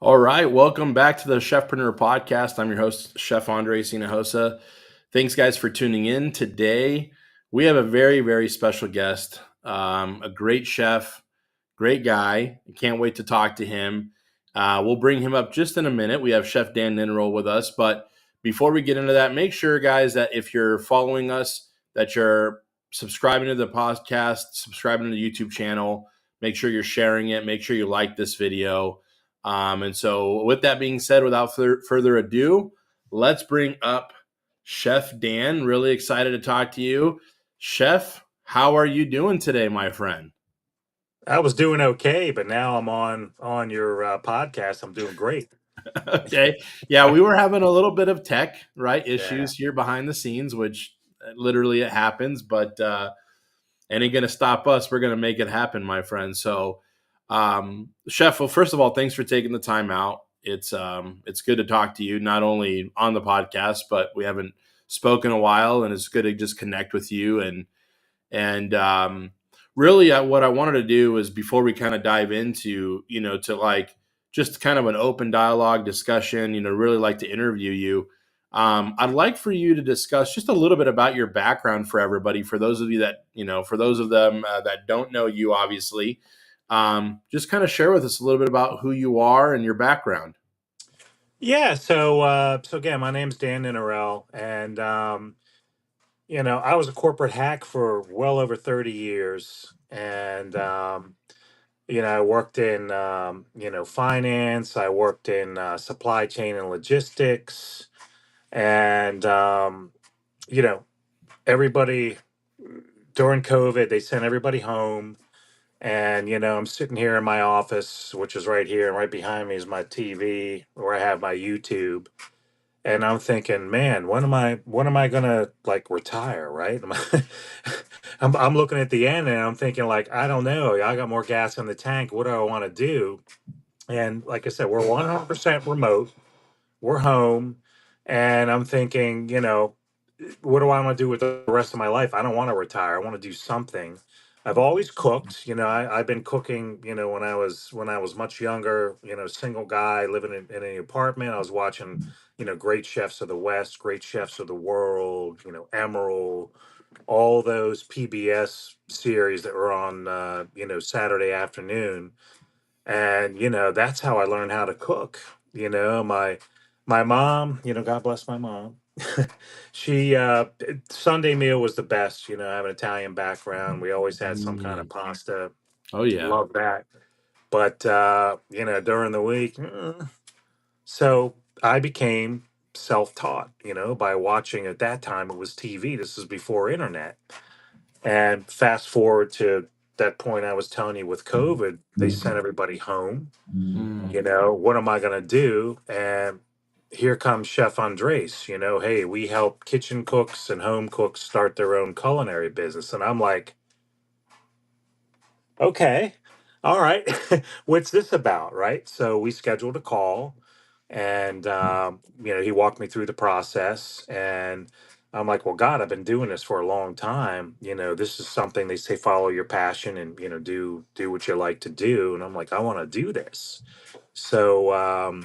All right, welcome back to the Chefpreneur podcast. I'm your host, Chef Andre Sinajosa. Thanks, guys, for tuning in. Today, we have a very special guest, a great chef, great guy. I can't wait to talk to him. We'll bring him up just in a minute. We have Chef Dan Ninerell with us. But before we get into that, make sure, guys, that if you're following us, that you're subscribing to the podcast, subscribing to the YouTube channel. Make sure you're sharing it. Make sure you like this video. And so, with that being said, without further ado, let's bring up Chef Dan. Really excited to talk to you. Chef, how are you doing today, my friend? I was doing okay, but now I'm on your podcast. I'm doing great. Okay. Yeah, we were having a little bit of tech, right, Yeah. issues here behind the scenes, which literally it happens, but ain't going to stop us. We're going to make it happen, my friend. So, Chef, well, first of all, thanks for taking the time out. It's good to talk to you, not only on the podcast, but we haven't spoken a while, and it's good to just connect with you. And really, what I wanted to do is before we kind of dive into, to like just kind of an open dialogue discussion, really like to interview you. I'd like for you to discuss just a little bit about your background for everybody. For those of you that, for those of them that don't know you, obviously, just kind of share with us a little bit about who you are and your background. Yeah. So again, my name's Dan Ninerell, and I was a corporate hack for well over 30 years, and I worked in finance. I worked in supply chain and logistics, and you know, everybody during COVID, they sent everybody home. And, I'm sitting here in my office, which is right here, and right behind me is my TV where I have my YouTube. And I'm thinking, man, when am I gonna like retire, right? I'm looking at the end and I'm thinking like, I don't know. I got more gas in the tank. What do I want to do? And like I said, we're 100% remote. We're home. And I'm thinking, what do I want to do with the rest of my life? I don't want to retire. I want to do something. I've always cooked. I've been cooking. When I was much younger. Single guy living in an apartment. I was watching. Great chefs of the West, great chefs of the world. Emerald, all those PBS series that were on. Saturday afternoon, and that's how I learned how to cook. My mom, God bless my mom. She Sunday meal was the best. I have an Italian background. We always had some kind of Mm. pasta. Oh yeah. Love that. But during the week, so I became self-taught, by watching. At that time it was TV. This is before internet. And fast forward to that point I was telling you, with COVID, they sent everybody home. Mm. What am I going to do? And here comes Chef Andres. Hey, we help kitchen cooks and home cooks start their own culinary business. And I'm like, okay, all right, what's this about? Right. So we scheduled a call, and, he walked me through the process. And I'm like, well, God, I've been doing this for a long time. This is something they say, follow your passion and, do what you like to do. And I'm like, I want to do this. So,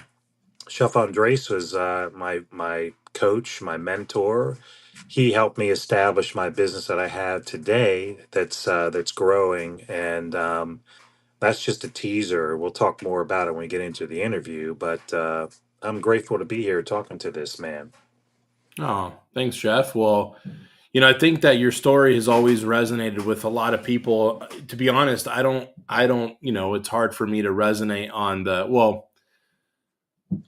Chef Andres was my coach, my mentor. He helped me establish my business that I have today. That's growing, and that's just a teaser. We'll talk more about it when we get into the interview. But I'm grateful to be here talking to this man. Oh, thanks, Jeff. Well, I think that your story has always resonated with a lot of people. To be honest, I don't, it's hard for me to resonate on well,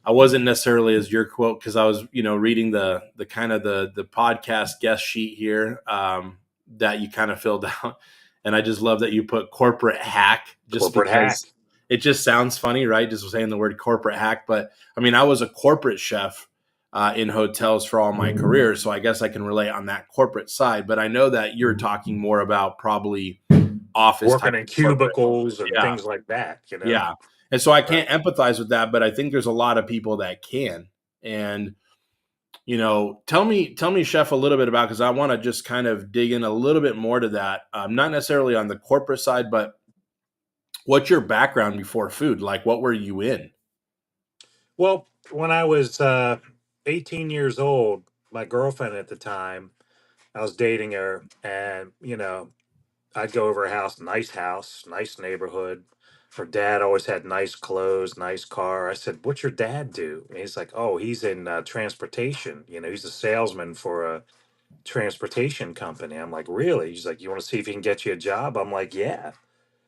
I wasn't necessarily as your quote because I was, reading the kind of the podcast guest sheet here that you kind of filled out. And I just love that you put corporate hack just Corporate hack. because it just sounds funny, right? Just saying the word corporate hack. But I mean, I was a corporate chef in hotels for all my career. So I guess I can relate on that corporate side. But I know that you're talking more about probably office type Working in of corporate. cubicles and Yeah. things like that. Yeah. And so I Right. can't empathize with that, but I think there's a lot of people that can. And tell me, Chef, a little bit about, because I want to just kind of dig in a little bit more to that. Not necessarily on the corporate side, but what's your background before food? Like, what were you in? Well, when I was 18 years old, my girlfriend at the time, I was dating her, and I'd go over her house, nice neighborhood. Her dad always had nice clothes, nice car. I said, "What's your dad do?" And he's like, "Oh, he's in transportation. He's a salesman for a transportation company." I'm like, "Really?" He's like, "You want to see if he can get you a job?" I'm like, "Yeah."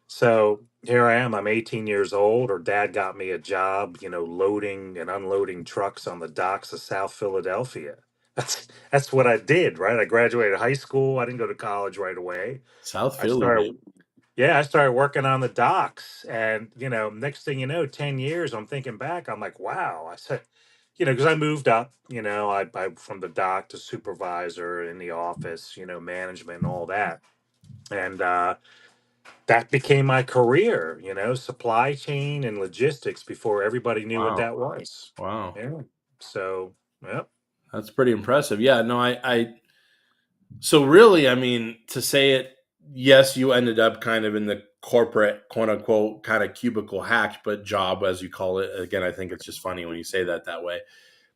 So here I am. I'm 18 years old. Her dad got me a job, loading and unloading trucks on the docks of South Philadelphia. That's what I did, right? I graduated high school. I didn't go to college right away. South I Philly, man. started, yeah, I started working on the docks, and next thing you know, 10 years. I'm thinking back. I'm like, wow. I said, because I moved up. I from the dock to supervisor in the office, management and all that, and that became my career, supply chain and logistics before everybody knew what Wow. that was. Wow. Yeah. So, yep. That's pretty impressive. Yeah, no, so really, I mean, to say it, yes, you ended up kind of in the corporate, quote unquote, kind of cubicle hack, but job, as you call it. Again, I think it's just funny when you say that way.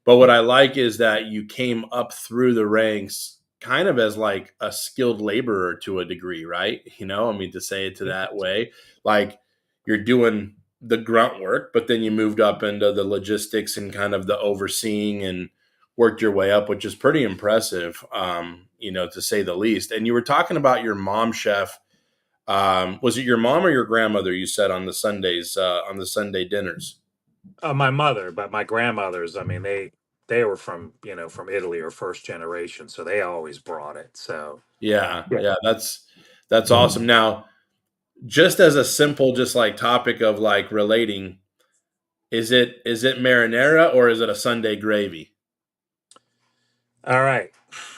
But what I like is that you came up through the ranks kind of as like a skilled laborer to a degree, right? I mean, to say it to that way, like you're doing the grunt work, but then you moved up into the logistics and kind of the overseeing and worked your way up, which is pretty impressive, to say the least. And you were talking about your mom, chef. Was it your mom or your grandmother you said on the Sundays, on the Sunday dinners? My mother, but my grandmothers, I mean, they were from Italy or first generation, so they always brought it. So, Yeah, yeah. yeah, that's awesome. Now, just as a simple, just like topic of like relating, is it marinara or is it a Sunday gravy? All right.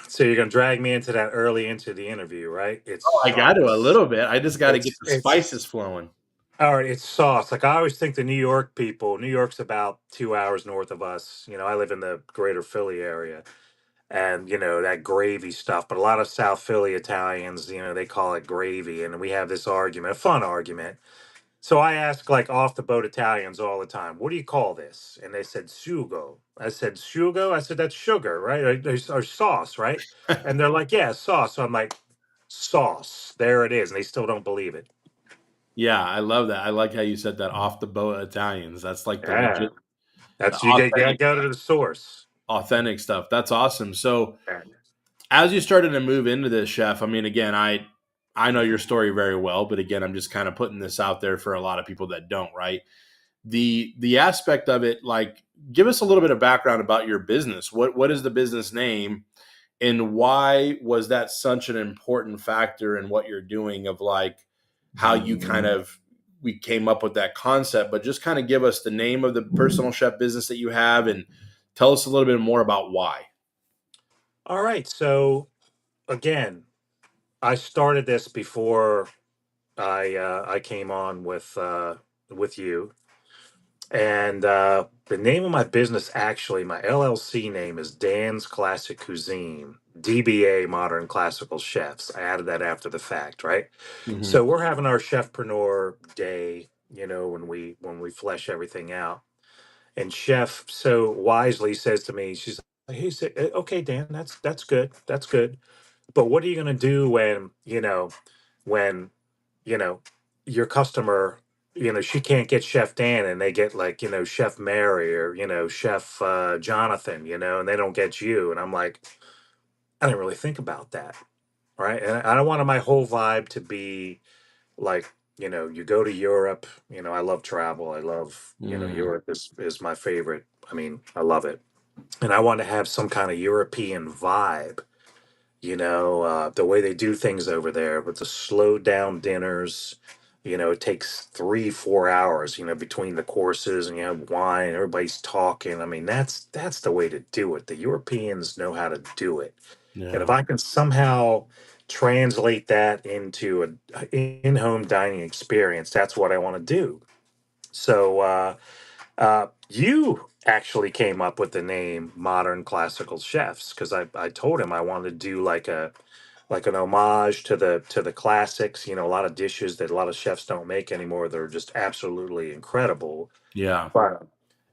So you're gonna drag me into that early into the interview, right? It's Oh, I got to a sauce. little bit. I just got to get the It's spices flowing. all right. It's sauce. Like I always think the New York people. New York's about 2 hours north of us. I live in the greater Philly area, and that gravy stuff. But a lot of South Philly Italians, they call it gravy, and we have this argument, a fun argument. So I ask like off the boat Italians all the time, "What do you call this?" And they said sugo. I said sugo. I said that's sugar, right? Or sauce, right? And they're like, "Yeah, sauce." So I'm like, sauce. There it is, and they still don't believe it. Yeah, I love that. I like how you said that, off the boat Italians. That's like the Yeah, legit, the that's you gotta authentic, go to the source. authentic stuff. That's awesome. So, Yeah. as you started to move into this, chef, I mean, again, I know your story very well, but again, I'm just kind of putting this out there for a lot of people that don't, right? The aspect of it, like, give us a little bit of background about your business. What is the business name, and why was that such an important factor in what you're doing, of like how you kind of, we came up with that concept, but just kind of give us the name of the personal chef business that you have, and tell us a little bit more about why. All right. So again, I started this before I came on with you. And the name of my business, actually, my LLC name is Dan's Classic Cuisine, DBA Modern Classical Chefs. I added that after the fact, right? Hmm. So we're having our Chefpreneur Day, when we flesh everything out. And Chef so wisely says to me, she's like, "He said, okay, Dan, that's good, that's good. But what are you gonna do when you know, your customer, she can't get Chef Dan and they get like, Chef Mary or, Chef Jonathan, and they don't get you." And I'm like, I didn't really think about that. Right. And I don't want my whole vibe to be like, you go to Europe, I love travel. I love, Mm, Europe is my favorite. I mean, I love it. And I want to have some kind of European vibe, the way they do things over there with the slowed down dinners. It takes 3 4 hours, between the courses, and you have wine, everybody's talking. I mean, that's the way to do it. The Europeans know how to do it. And if yeah. I can somehow translate that into a in-home dining experience, that's what I want to do. So you actually came up with the name Modern Classical Chefs because I told him I wanted to do like an homage to the classics. A lot of dishes that a lot of chefs don't make anymore. They're just absolutely incredible. Yeah. But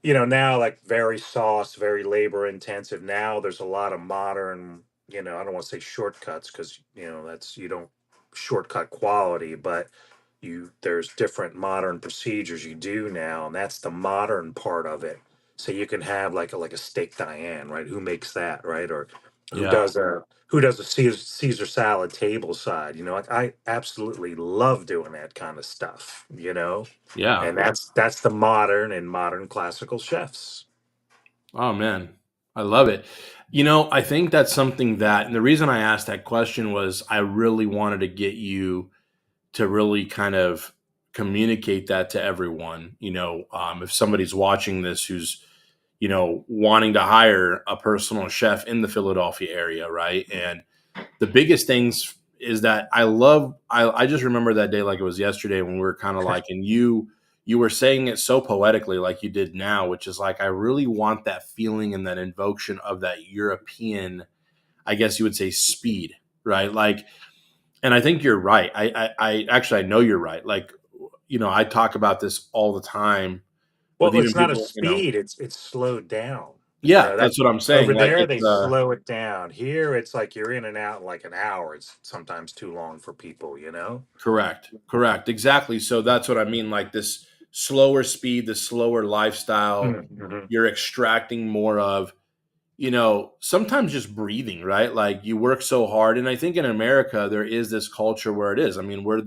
now like very sauce, very labor intensive. Now there's a lot of modern, I don't want to say shortcuts because, that's, you don't shortcut quality, but there's different modern procedures you do now, and that's the modern part of it. So you can have like a steak Diane, right? Who makes that, right? Or who Yeah. does a Caesar salad table side? Like I absolutely love doing that kind of stuff. Yeah. And that's the modern classical chefs. Oh man, I love it. I think that's something that, and the reason I asked that question was I really wanted to get you to really kind of communicate that to everyone. If somebody's watching this who's, wanting to hire a personal chef in the Philadelphia area, right? And the biggest things is that I just remember that day like it was yesterday when we were kind of like, and you were saying it so poetically like you did now, which is like I really want that feeling and that invocation of that European, I guess you would say, speed, right? Like, and I think you're right. I actually I know you're right. Like, I talk about this all the time with Well, even it's not a people, speed, it's slowed down. yeah, That that's what I'm saying. over Like there it's they slow it down. Here it's like you're in and out in like an hour. It's sometimes too long for people. correct. Correct. Exactly. So that's what I mean. Like this slower speed, the slower lifestyle, Mhm. you're extracting more of, sometimes just breathing, right? Like you work so hard. And I think in America, there is this culture where it is. I mean, we're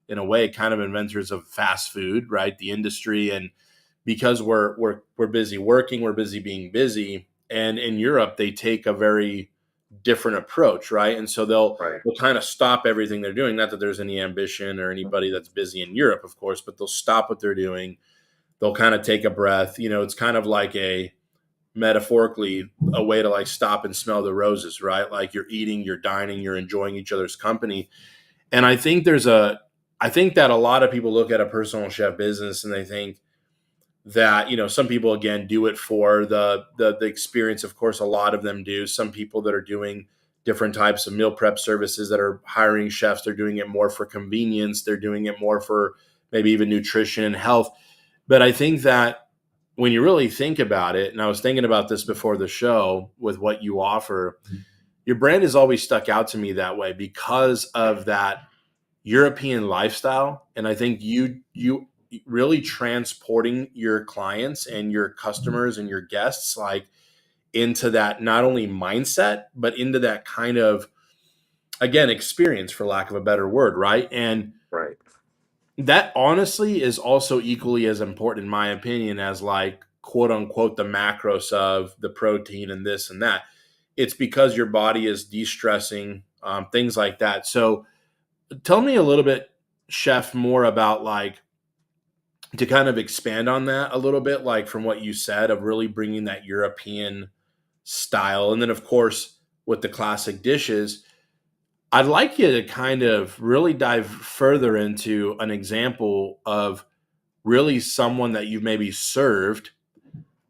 in a way, kind of inventors of fast food, right? The industry. And because we're busy working, we're busy being busy. And in Europe, they take a very different approach, right? And so Right. they'll kind of stop everything they're doing. Not that there's any ambition or anybody that's busy in Europe, of course, but they'll stop what they're doing. They'll kind of take a breath. It's kind of like a metaphorically a way to like stop and smell the roses, right? Like you're eating, you're dining, you're enjoying each other's company. And I think that a lot of people look at a personal chef business and they think that, some people again do it for the experience. Of course, a lot of them do. Some people that are doing different types of meal prep services that are hiring chefs, they're doing it more for convenience. They're doing it more for maybe even nutrition and health. But I think that when you really think about it, and I was thinking about this before the show with what you offer, your brand has always stuck out to me that way because of that European lifestyle. And I think you really transporting your clients and your customers and your guests like into that not only mindset, but into that kind of, again, experience, for lack of a better word, right? And Right. that honestly is also equally as important in my opinion as like quote unquote the macros of the protein and this and that. It's because your body is de-stressing, things like that. So tell me a little bit, chef, more about like, to kind of expand on that a little bit, like from what you said of really bringing that European style. And then of course with the classic dishes, I'd like you to kind of really dive further into an example of really someone that you've maybe served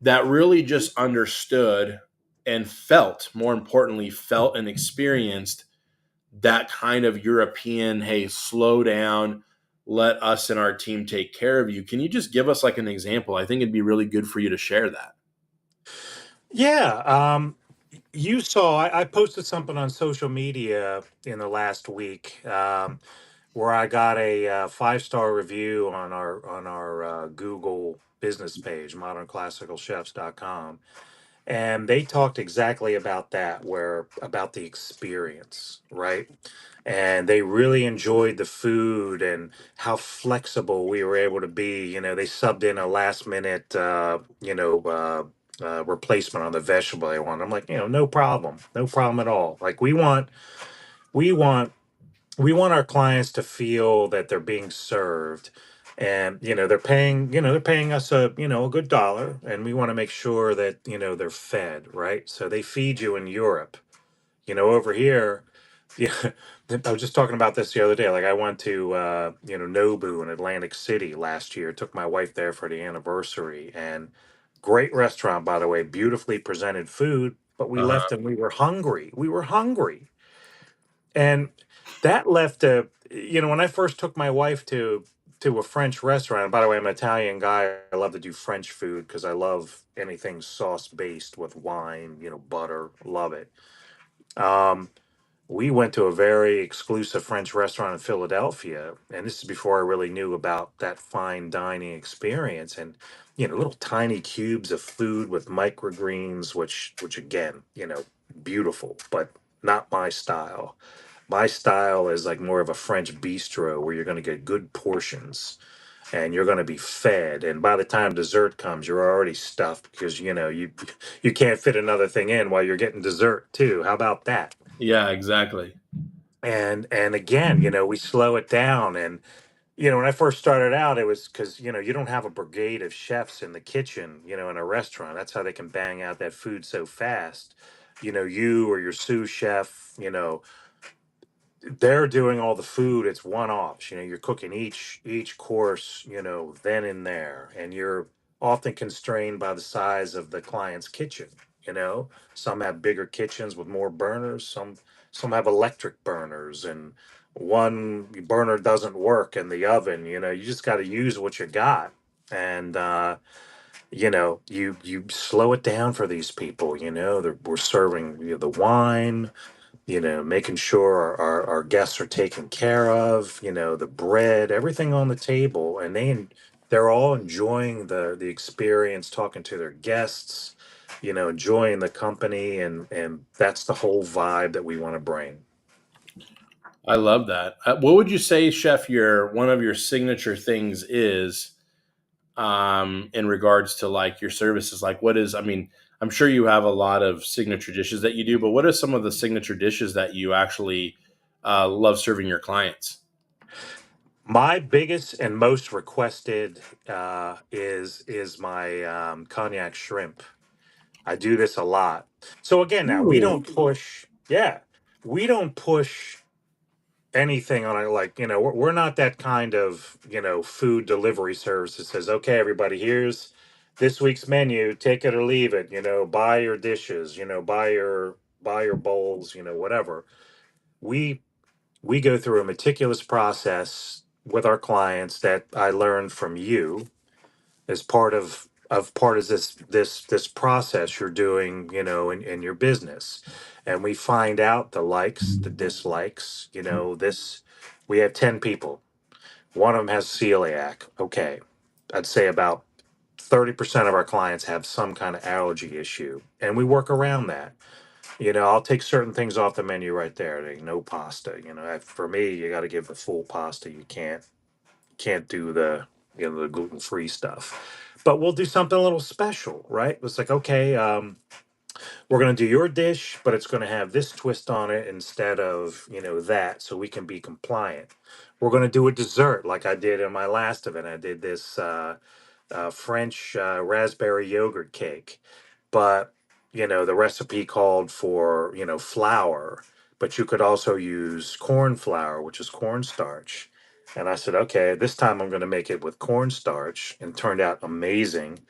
that really just understood and felt, more importantly, felt and experienced that kind of European, hey, slow down, let us and our team take care of you. Can you just give us like an example? I think it'd be really good for you to share that. Yeah. You saw I posted something on social media in the last week, where I got a 5-star review on our Google business page, modernclassicalchefs.com. And they talked exactly about that, where about the experience, right? And they really enjoyed the food and how flexible we were able to be. They subbed in a last minute, replacement on the vegetable they wanted. I'm like, no problem, no problem at all. Like we want we want our clients to feel that they're being served, and they're paying us a good dollar, and we want to make sure that they're fed right. So they feed you in Europe. Over here, yeah. I was just talking about this the other day. Like I went to Nobu in Atlantic City last year, took my wife there for the anniversary, and great restaurant, by the way, beautifully presented food, but we Uh-huh. left and we were hungry. And that left a, when I first took my wife to to a French restaurant. By the way, I'm an Italian guy. I love to do French food because I love anything sauce based with wine, butter. Love it. Um, we went to a very exclusive French restaurant in Philadelphia, and this is before I really knew about that fine dining experience. And little tiny cubes of food with microgreens, which again, beautiful, but not my style. My style is like more of a French bistro where you're going to get good portions and you're going to be fed. And by the time dessert comes, you're already stuffed because you can't fit another thing in while you're getting dessert too. How about that? Yeah, exactly. And again, we slow it down. And when I first started out, it was because you don't have a brigade of chefs in the kitchen, in a restaurant. That's how they can bang out that food so fast. You or your sous chef, they're doing all the food. It's one offs. You're cooking each course, then and there, and you're often constrained by the size of the client's kitchen. Some have bigger kitchens with more burners. Some have electric burners, and one burner doesn't work in the oven. You just got to use what you got, and you slow it down for these people. We're serving the wine, making sure our guests are taken care of, the bread, everything on the table, and they're all enjoying the experience, talking to their guests, enjoying the company, and that's the whole vibe that we want to bring. I love that. What would you say, Chef, your one of your signature things is in regards to like your services? Like, what is? I mean, I'm sure you have a lot of signature dishes that you do, but what are some of the signature dishes that you actually love serving your clients? My biggest and most requested is my cognac shrimp. I do this a lot. So again, now we Ooh. don't push. Yeah, we don't push anything on it. Like we're not that kind of food delivery service that says, okay, everybody, here's this week's menu, take it or leave it. Buy your dishes. Buy your bowls. Whatever. We go through a meticulous process with our clients that I learned from you as part of this process you're doing, in your business. And we find out the likes, the dislikes. This we have 10 people. One of them has celiac. Okay. I'd say about 30% of our clients have some kind of allergy issue, and we work around that. I'll take certain things off the menu right there. Like no pasta. For me, you got to give the full pasta. You can't do the gluten free stuff. But we'll do something a little special, right? It's like, okay, we're gonna do your dish, but it's gonna have this twist on it instead of that, so we can be compliant. We're gonna do a dessert like I did in my last event. I did this French raspberry yogurt cake, but the recipe called for flour, but you could also use corn flour, which is cornstarch. And I said, okay, this time I'm going to make it with cornstarch, and turned out amazing.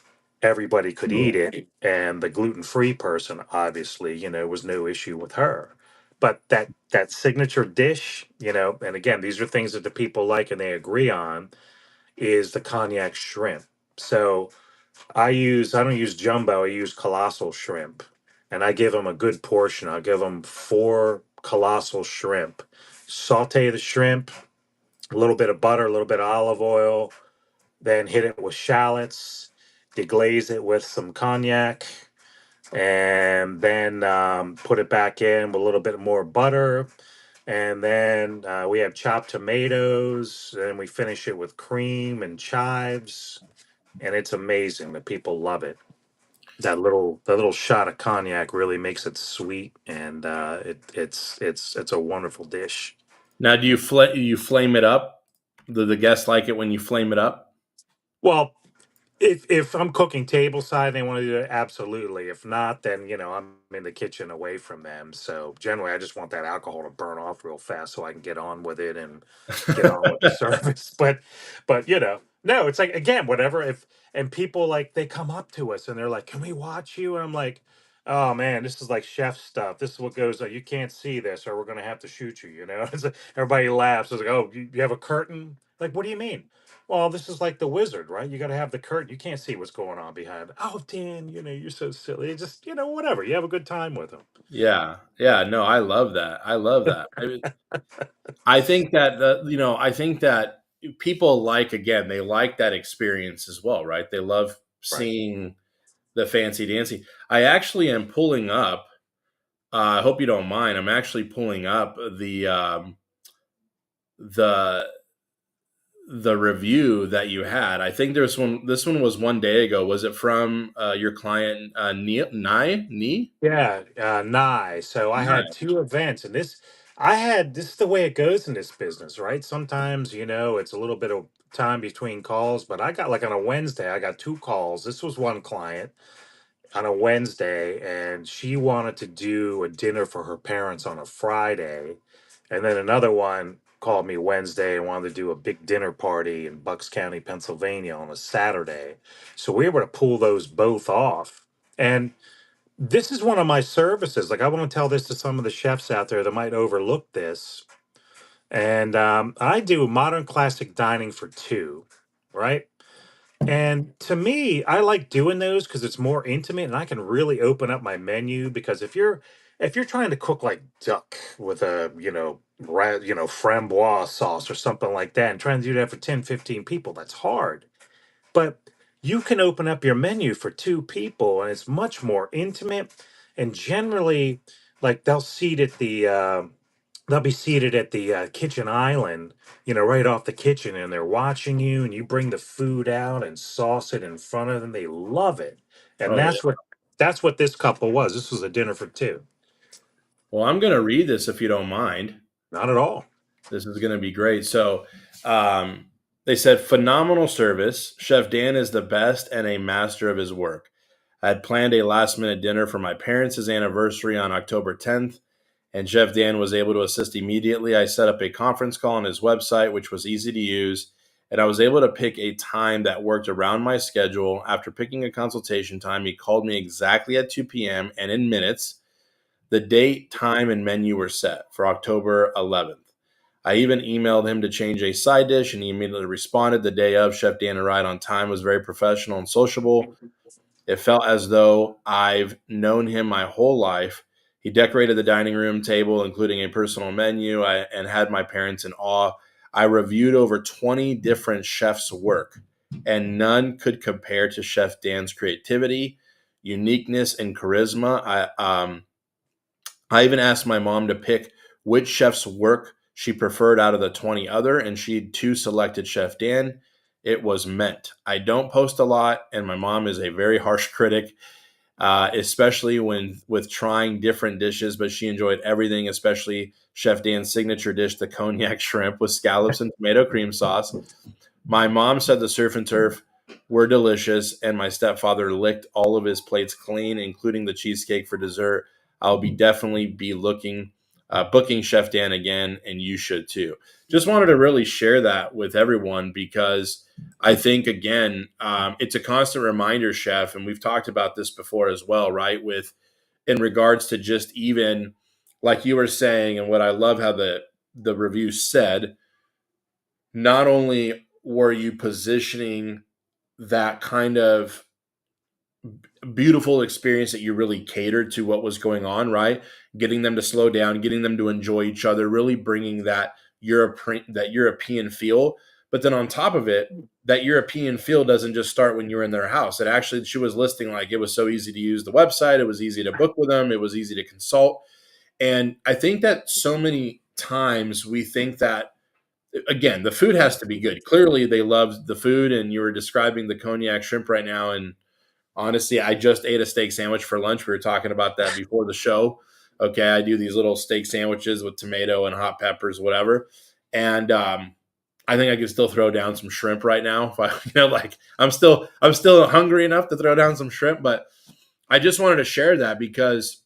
Everybody could eat it, and the gluten-free person, obviously, was no issue with her. But that signature dish, and again, these are things that the people like and they agree on, is the cognac shrimp. So I don't use jumbo, I use colossal shrimp. And I give them a good portion. I'll give them four colossal shrimp. Saute the shrimp, a little bit of butter, a little bit of olive oil, then hit it with shallots, deglaze it with some cognac, and then put it back in with a little bit more butter. And then we have chopped tomatoes, and we finish it with cream and chives, and it's amazing. The people love it. That little shot of cognac really makes it sweet, and it's a wonderful dish. Now, do you flame it up? Do the guests like it when you flame it up? Well, if I'm cooking table side, they want to do it, absolutely. If not, then I'm in the kitchen away from them. So generally, I just want that alcohol to burn off real fast so I can get on with it and get on with the service. But no, it's like again, whatever. If and people like they come up to us and they're like, "Can we watch you?" And I'm like, oh man, this is like chef stuff. This is what goes on. You can't see this, or we're gonna have to shoot you. It's like, everybody laughs. It's like, oh, you have a curtain? Like, what do you mean? Well, this is like the wizard, right? You got to have the curtain. You can't see what's going on behind. Oh, Dan, you're so silly. It just, whatever. You have a good time with them. Yeah. Yeah. No, I love that. I love that. I think that I think that people like, again, they like that experience as well, right? They love Right. seeing the fancy dancing. I actually am pulling up. I hope you don't mind. I'm actually pulling up the the review that you had. I think there's one. This one was one day ago. Was it from your client Nye? Yeah, nice. So I had Nye. two events, and this is the way it goes in this business, right? Sometimes, it's a little bit of time between calls, but I got like on a Wednesday, I got two calls. This was one client on a Wednesday, and she wanted to do a dinner for her parents on a Friday. And then another one called me Wednesday and wanted to do a big dinner party in Bucks County, Pennsylvania on a Saturday. So we were able to pull those both off. And this is one of my services. Like, I want to tell this to some of the chefs out there that might overlook this. And I do modern classic dining for two, right? And to me, I like doing those because it's more intimate, and I can really open up my menu. Because if you're trying to cook like duck with a framboise sauce or something like that, and trying to do that for 10, 15 people, that's hard. But you can open up your menu for two people, and it's much more intimate. And generally, like they'll be seated at the kitchen island, right off the kitchen, and they're watching you, and you bring the food out and sauce it in front of them. They love it, and Oh yeah. that's what this couple was. This was a dinner for two. Well, I'm going to read this if you don't mind. Not at all. This is going to be great. So, they said, phenomenal service. Chef Dan is the best and a master of his work. I had planned a last minute dinner for my parents' anniversary on October 10th, and Chef Dan was able to assist immediately. I set up a conference call on his website, which was easy to use, and I was able to pick a time that worked around my schedule. After picking a consultation time, he called me exactly at 2 p.m., and in minutes, the date, time, and menu were set for October 11th. I even emailed him to change a side dish, and he immediately responded the day of. Chef Dan arrived on time, was very professional and sociable. It felt as though I've known him my whole life. He decorated the dining room table, including a personal menu, and had my parents in awe. I reviewed over 20 different chefs' work, and none could compare to Chef Dan's creativity, uniqueness, and charisma. I even asked my mom to pick which chef's work she preferred out of the 20 other, and she too selected Chef Dan. It was meant. I don't post a lot, and my mom is a very harsh critic, especially when with trying different dishes, but she enjoyed everything, especially Chef Dan's signature dish, the cognac shrimp with scallops and tomato cream sauce. My mom said the surf and turf were delicious, and my stepfather licked all of his plates clean, including the cheesecake for dessert. I'll be definitely be booking Chef Dan again, and you should too. Just wanted to really share that with everyone because I think again, it's a constant reminder, Chef, and we've talked about this before as well, right? With in regards to just even like you were saying, and what I love how the review said, not only were you positioning that kind of beautiful experience that you really catered to what was going on, right? Getting them to slow down, getting them to enjoy each other, really bringing that European feel. But then on top of it, that European feel doesn't just start when you're in their house. It actually, she was listing like it was so easy to use the website, it was easy to book with them, it was easy to consult. And I think that so many times we think that again, the food has to be good. Clearly, they loved the food, and you were describing the cognac shrimp right now. And honestly, I just ate a steak sandwich for lunch. We were talking about that before the show. Okay, I do these little steak sandwiches with tomato and hot peppers, whatever. And I think I could still throw down some shrimp right now. If I, like I'm still hungry enough to throw down some shrimp. But I just wanted to share that because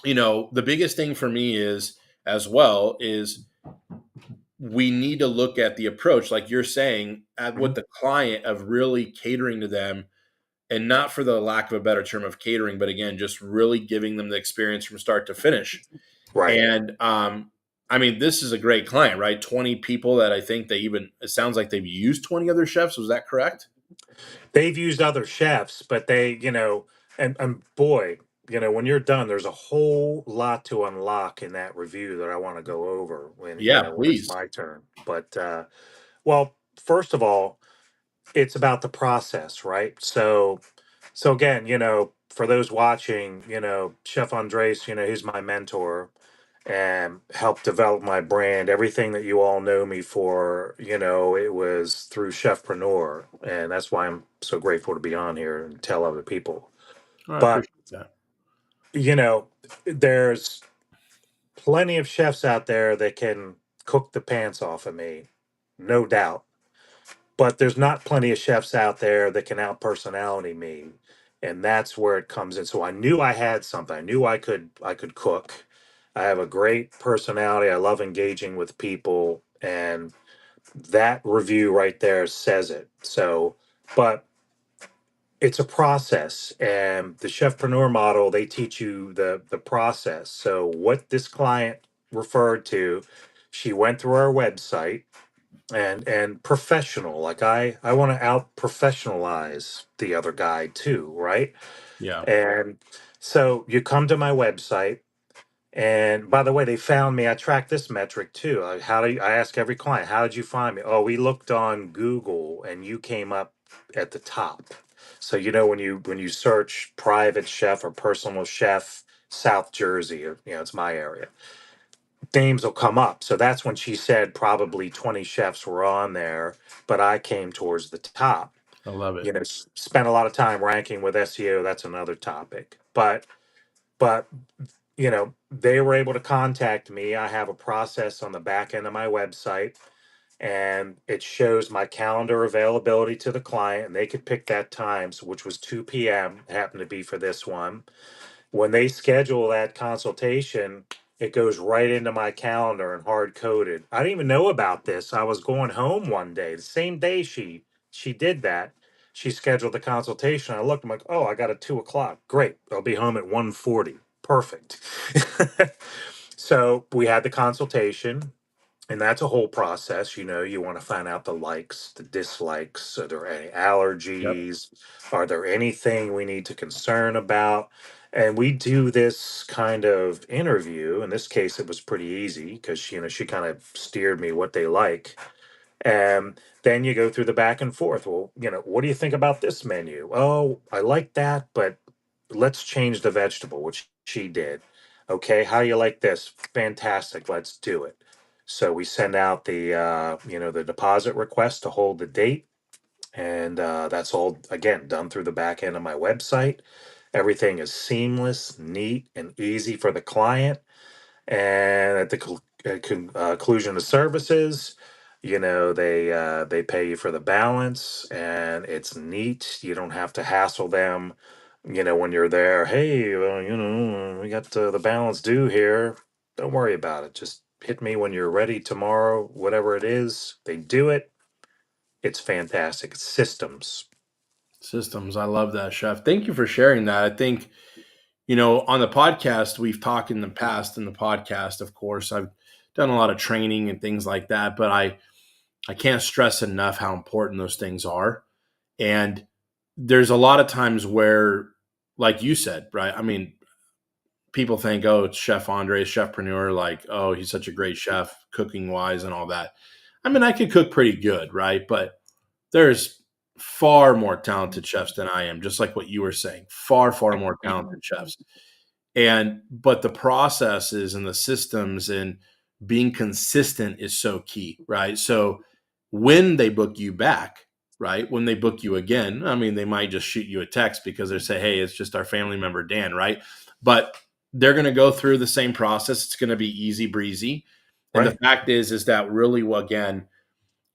the biggest thing for me is as well is we need to look at the approach, like you're saying, at Mhm. what the client of really catering to them and not for the lack of a better term of catering, but again, just really giving them the experience from start to finish. Right. And I mean, this is a great client, right? 20 people that I think it sounds like they've used 20 other chefs. Was that correct? They've used other chefs, but and boy, when you're done, there's a whole lot to unlock in that review that I want to go over Yeah, when it's please. my turn. But well, first of all, it's about the process, right? So again, for those watching, Chef Andres, he's my mentor and helped develop my brand. Everything that you all know me for, it was through Chefpreneur, and that's why I'm so grateful to be on here and tell other people. Oh, I But appreciate that. you know, there's plenty of chefs out there that can cook the pants off of me, no doubt. But there's not plenty of chefs out there that can out personality me, and that's where it comes in. So I knew I had something. I knew I could cook. I have a great personality. I love engaging with people, and that review right there says it. So, but it's a process, and the chefpreneur model, they teach you the process. So what this client referred to, she went through our website, and professional, like I want to out professionalize the other guy too, right? Yeah, And so you come to my website, and by the way, they found me. I track this metric too. Like, I ask every client, how did you find me? Oh, we looked on Google and you came up at the top. So when you search private chef or personal chef South Jersey, or it's my area, names will come up. So that's when she said probably 20 chefs were on there, but I came towards the top. I love it. Spent a lot of time ranking with SEO. That's another topic. But they were able to contact me. I have a process on the back end of my website, and it shows my calendar availability to the client, and they could pick that time, so which was 2 p.m. happened to be for this one. When they schedule that consultation, it goes right into my calendar and hard coded. I didn't even know about this. I was going home one day, the same day she did that. She scheduled the consultation. I looked, I'm like, oh, I got a 2 o'clock. Great. I'll be home at 1:40. Perfect. So we had the consultation, and that's a whole process. You want to find out the likes, the dislikes. Are there any Yep. allergies? Are there anything we need to concern about? And we do this kind of interview. In this case, it was pretty easy because she kind of steered me what they like. And then you go through the back and forth. Well, what do you think about this menu? Oh, I like that, but let's change the vegetable, which she did. Okay, how do you like this? Fantastic, let's do it. So we send out the deposit request to hold the date, and that's all again done through the back end of my website. Everything is seamless, neat, and easy for the client. And at the conclusion of services, they pay you for the balance, and it's neat. You don't have to hassle them. When you're there, hey, we got the balance due here. Don't worry about it. Just hit me when you're ready tomorrow, whatever it is. They do it. It's fantastic. It's systems. Systems. I love that, chef. Thank you for sharing that. I think, on the podcast, we've talked in the past in the podcast, of course, I've done a lot of training and things like that, but I can't stress enough how important those things are. And there's a lot of times where, like you said, right? I mean, people think, oh, it's Chef Andre, chefpreneur, like, oh, he's such a great chef, cooking wise and all that. I mean, I could cook pretty good, right? But there's far more talented chefs than I am, just like what you were saying. Far, far more talented chefs. But the processes and the systems and being consistent is so key, right? So when they book you back, right? When they book you again, I mean, they might just shoot you a text because they say, hey, it's just our family member, Dan, right? But they're going to go through the same process. It's going to be easy breezy. And the Right. fact is that really, well, again,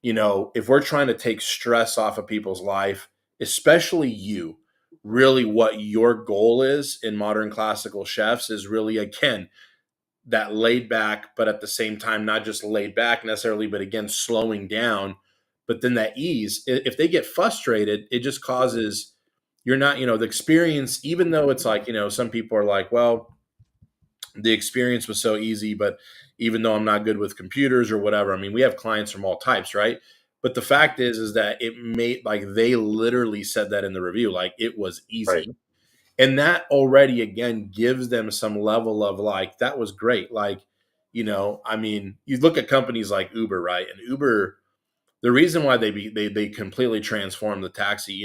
if we're trying to take stress off of people's life, especially you, really what your goal is in modern classical chefs is really, again, that laid back, but at the same time, not just laid back necessarily, but again, slowing down. But then that ease, if they get frustrated, it just causes you're not, the experience, even though it's like, some people are like, well, the experience was so easy, but even though I'm not good with computers or whatever, I mean, we have clients from all types, right? But the fact is that it made, like, they literally said that in the review, like it was Right. easy. And that already, again, gives them some level of like, that was great. Like, I mean, you look at companies like Uber, right? And Uber, the reason why they completely transformed the taxi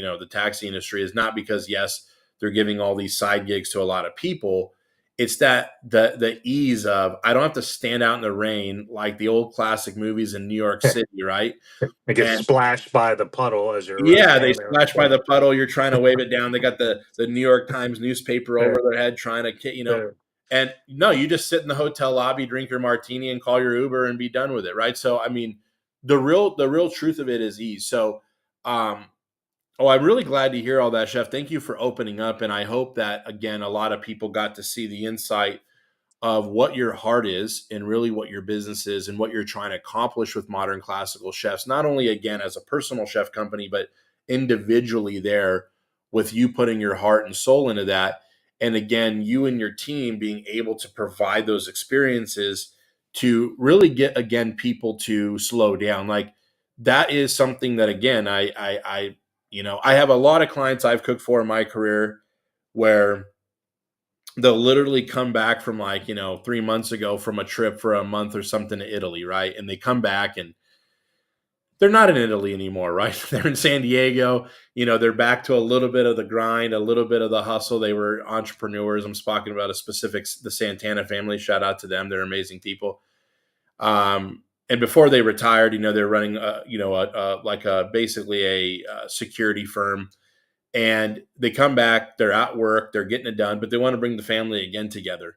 industry is not because, yes, they're giving all these side gigs to a lot of people. It's that the ease of, I don't have to stand out in the rain like the old classic movies in New York City, right? It gets And splashed by the puddle as you're yeah, they standing there in the splash by corner. the puddle. You're trying to wave it down. They got the New York Times newspaper Yeah, over their head, trying to, yeah. and no, you just sit in the hotel lobby, drink your martini, and call your Uber and be done with it, right? So, I mean, the real truth of it is ease. So, um, oh, I'm really glad to hear all that, Chef. Thank you for opening up, and I hope that, again, a lot of people got to see the insight of what your heart is and really what your business is and what you're trying to accomplish with Modern Classical Chefs, not only, again, as a personal chef company, but individually there, with you putting your heart and soul into that. And again, you and your team being able to provide those experiences to really get, again, people to slow down. Like, that is something that, again, I have a lot of clients I've cooked for in my career where they'll literally come back from, like, 3 months ago from a trip for a month or something to Italy, right? And they come back and they're not in Italy anymore, right? They're in San Diego. They're back to a little bit of the grind, a little bit of the hustle. They were entrepreneurs. I'm talking about the Santana family. Shout out to them. They're amazing people. And before they retired, they're running, basically a security firm, and they come back, they're at work, they're getting it done, but they want to bring the family again together.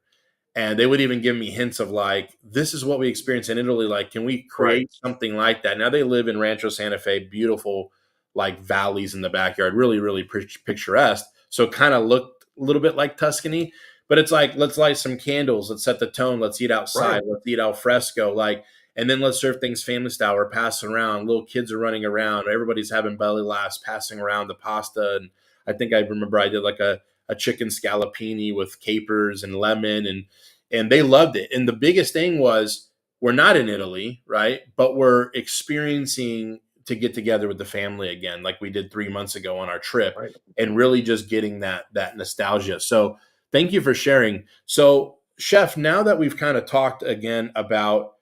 And they would even give me hints of like, this is what we experience in Italy. Like, can we Right. create something like that? Now they live in Rancho Santa Fe, beautiful, like valleys in the backyard, really, really picturesque. So it kind of looked a little bit like Tuscany, but it's like, let's light some candles, let's set the tone, let's eat outside, Right. let's eat al fresco, like, and then let's serve things family style. We're passing around, little kids are running around, everybody's having belly laughs, passing around the pasta. And I think I remember I did like a chicken scallopini with capers and lemon, and they loved it. And the biggest thing was, we're not in Italy, right? But we're experiencing to get together with the family again, like we did 3 months ago on our trip, Right. and really just getting that nostalgia. So thank you for sharing. So, Chef, now that we've kind of talked again about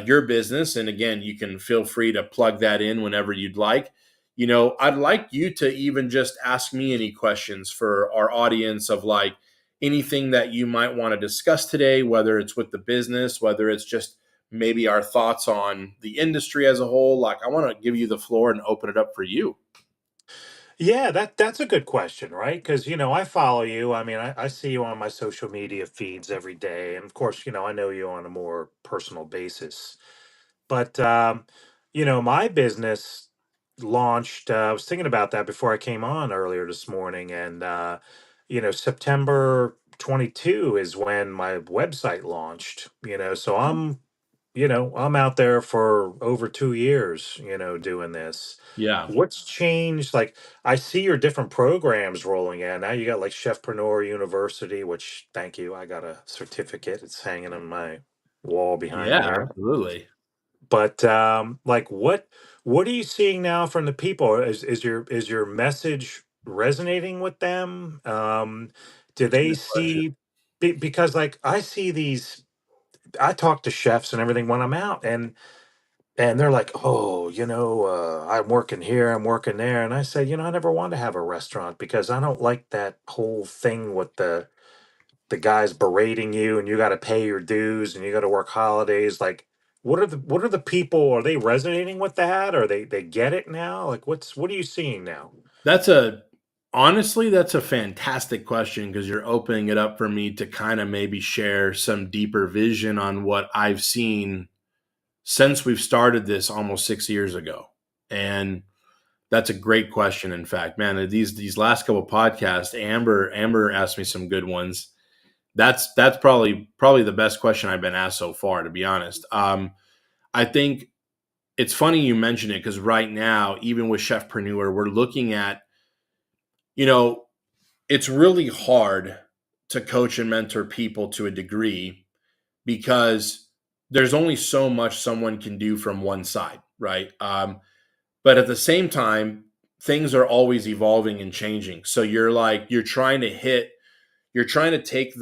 your business, and again, you can feel free to plug that in whenever you'd like. I'd like you to even just ask me any questions for our audience of like anything that you might want to discuss today, whether it's with the business, whether it's just maybe our thoughts on the industry as a whole. Like, I want to give you the floor and open it up for you. Yeah, that's a good question, right? Because I follow you. I mean, I see you on my social media feeds every day, and of course, I know you on a more personal basis. But my business launched. I was thinking about that before I came on earlier this morning, and September 22 is when my website launched. So I'm out there for over 2 years. Doing this. Yeah. What's changed? Like, I see your different programs rolling in. Now you got like Chefpreneur University, which, thank you, I got a certificate. It's hanging on my wall behind me Yeah, here. absolutely. But like, what are you seeing now from the people? Is your message resonating with them? Do That's a they good question. see? Because like I see these, I talk to chefs and everything when I'm out, and they're like, oh, I'm working here, I'm working there, and I say, I never want to have a restaurant because I don't like that whole thing with the guys berating you and you got to pay your dues and you got to work holidays. Like, what are the people, are they resonating with that, or they get it now? Like, what are you seeing now? That's a Honestly, that's a fantastic question, because you're opening it up for me to kind of maybe share some deeper vision on what I've seen since we've started this almost 6 years ago. And that's a great question. In fact, man, these last couple podcasts, Amber asked me some good ones. That's probably the best question I've been asked so far, to be honest. I think it's funny you mention it, because right now, even with Chefpreneur, we're looking at, it's really hard to coach and mentor people to a degree because there's only so much someone can do from one side, right? But at the same time, things are always evolving and changing. So you're trying to hit, you're trying to take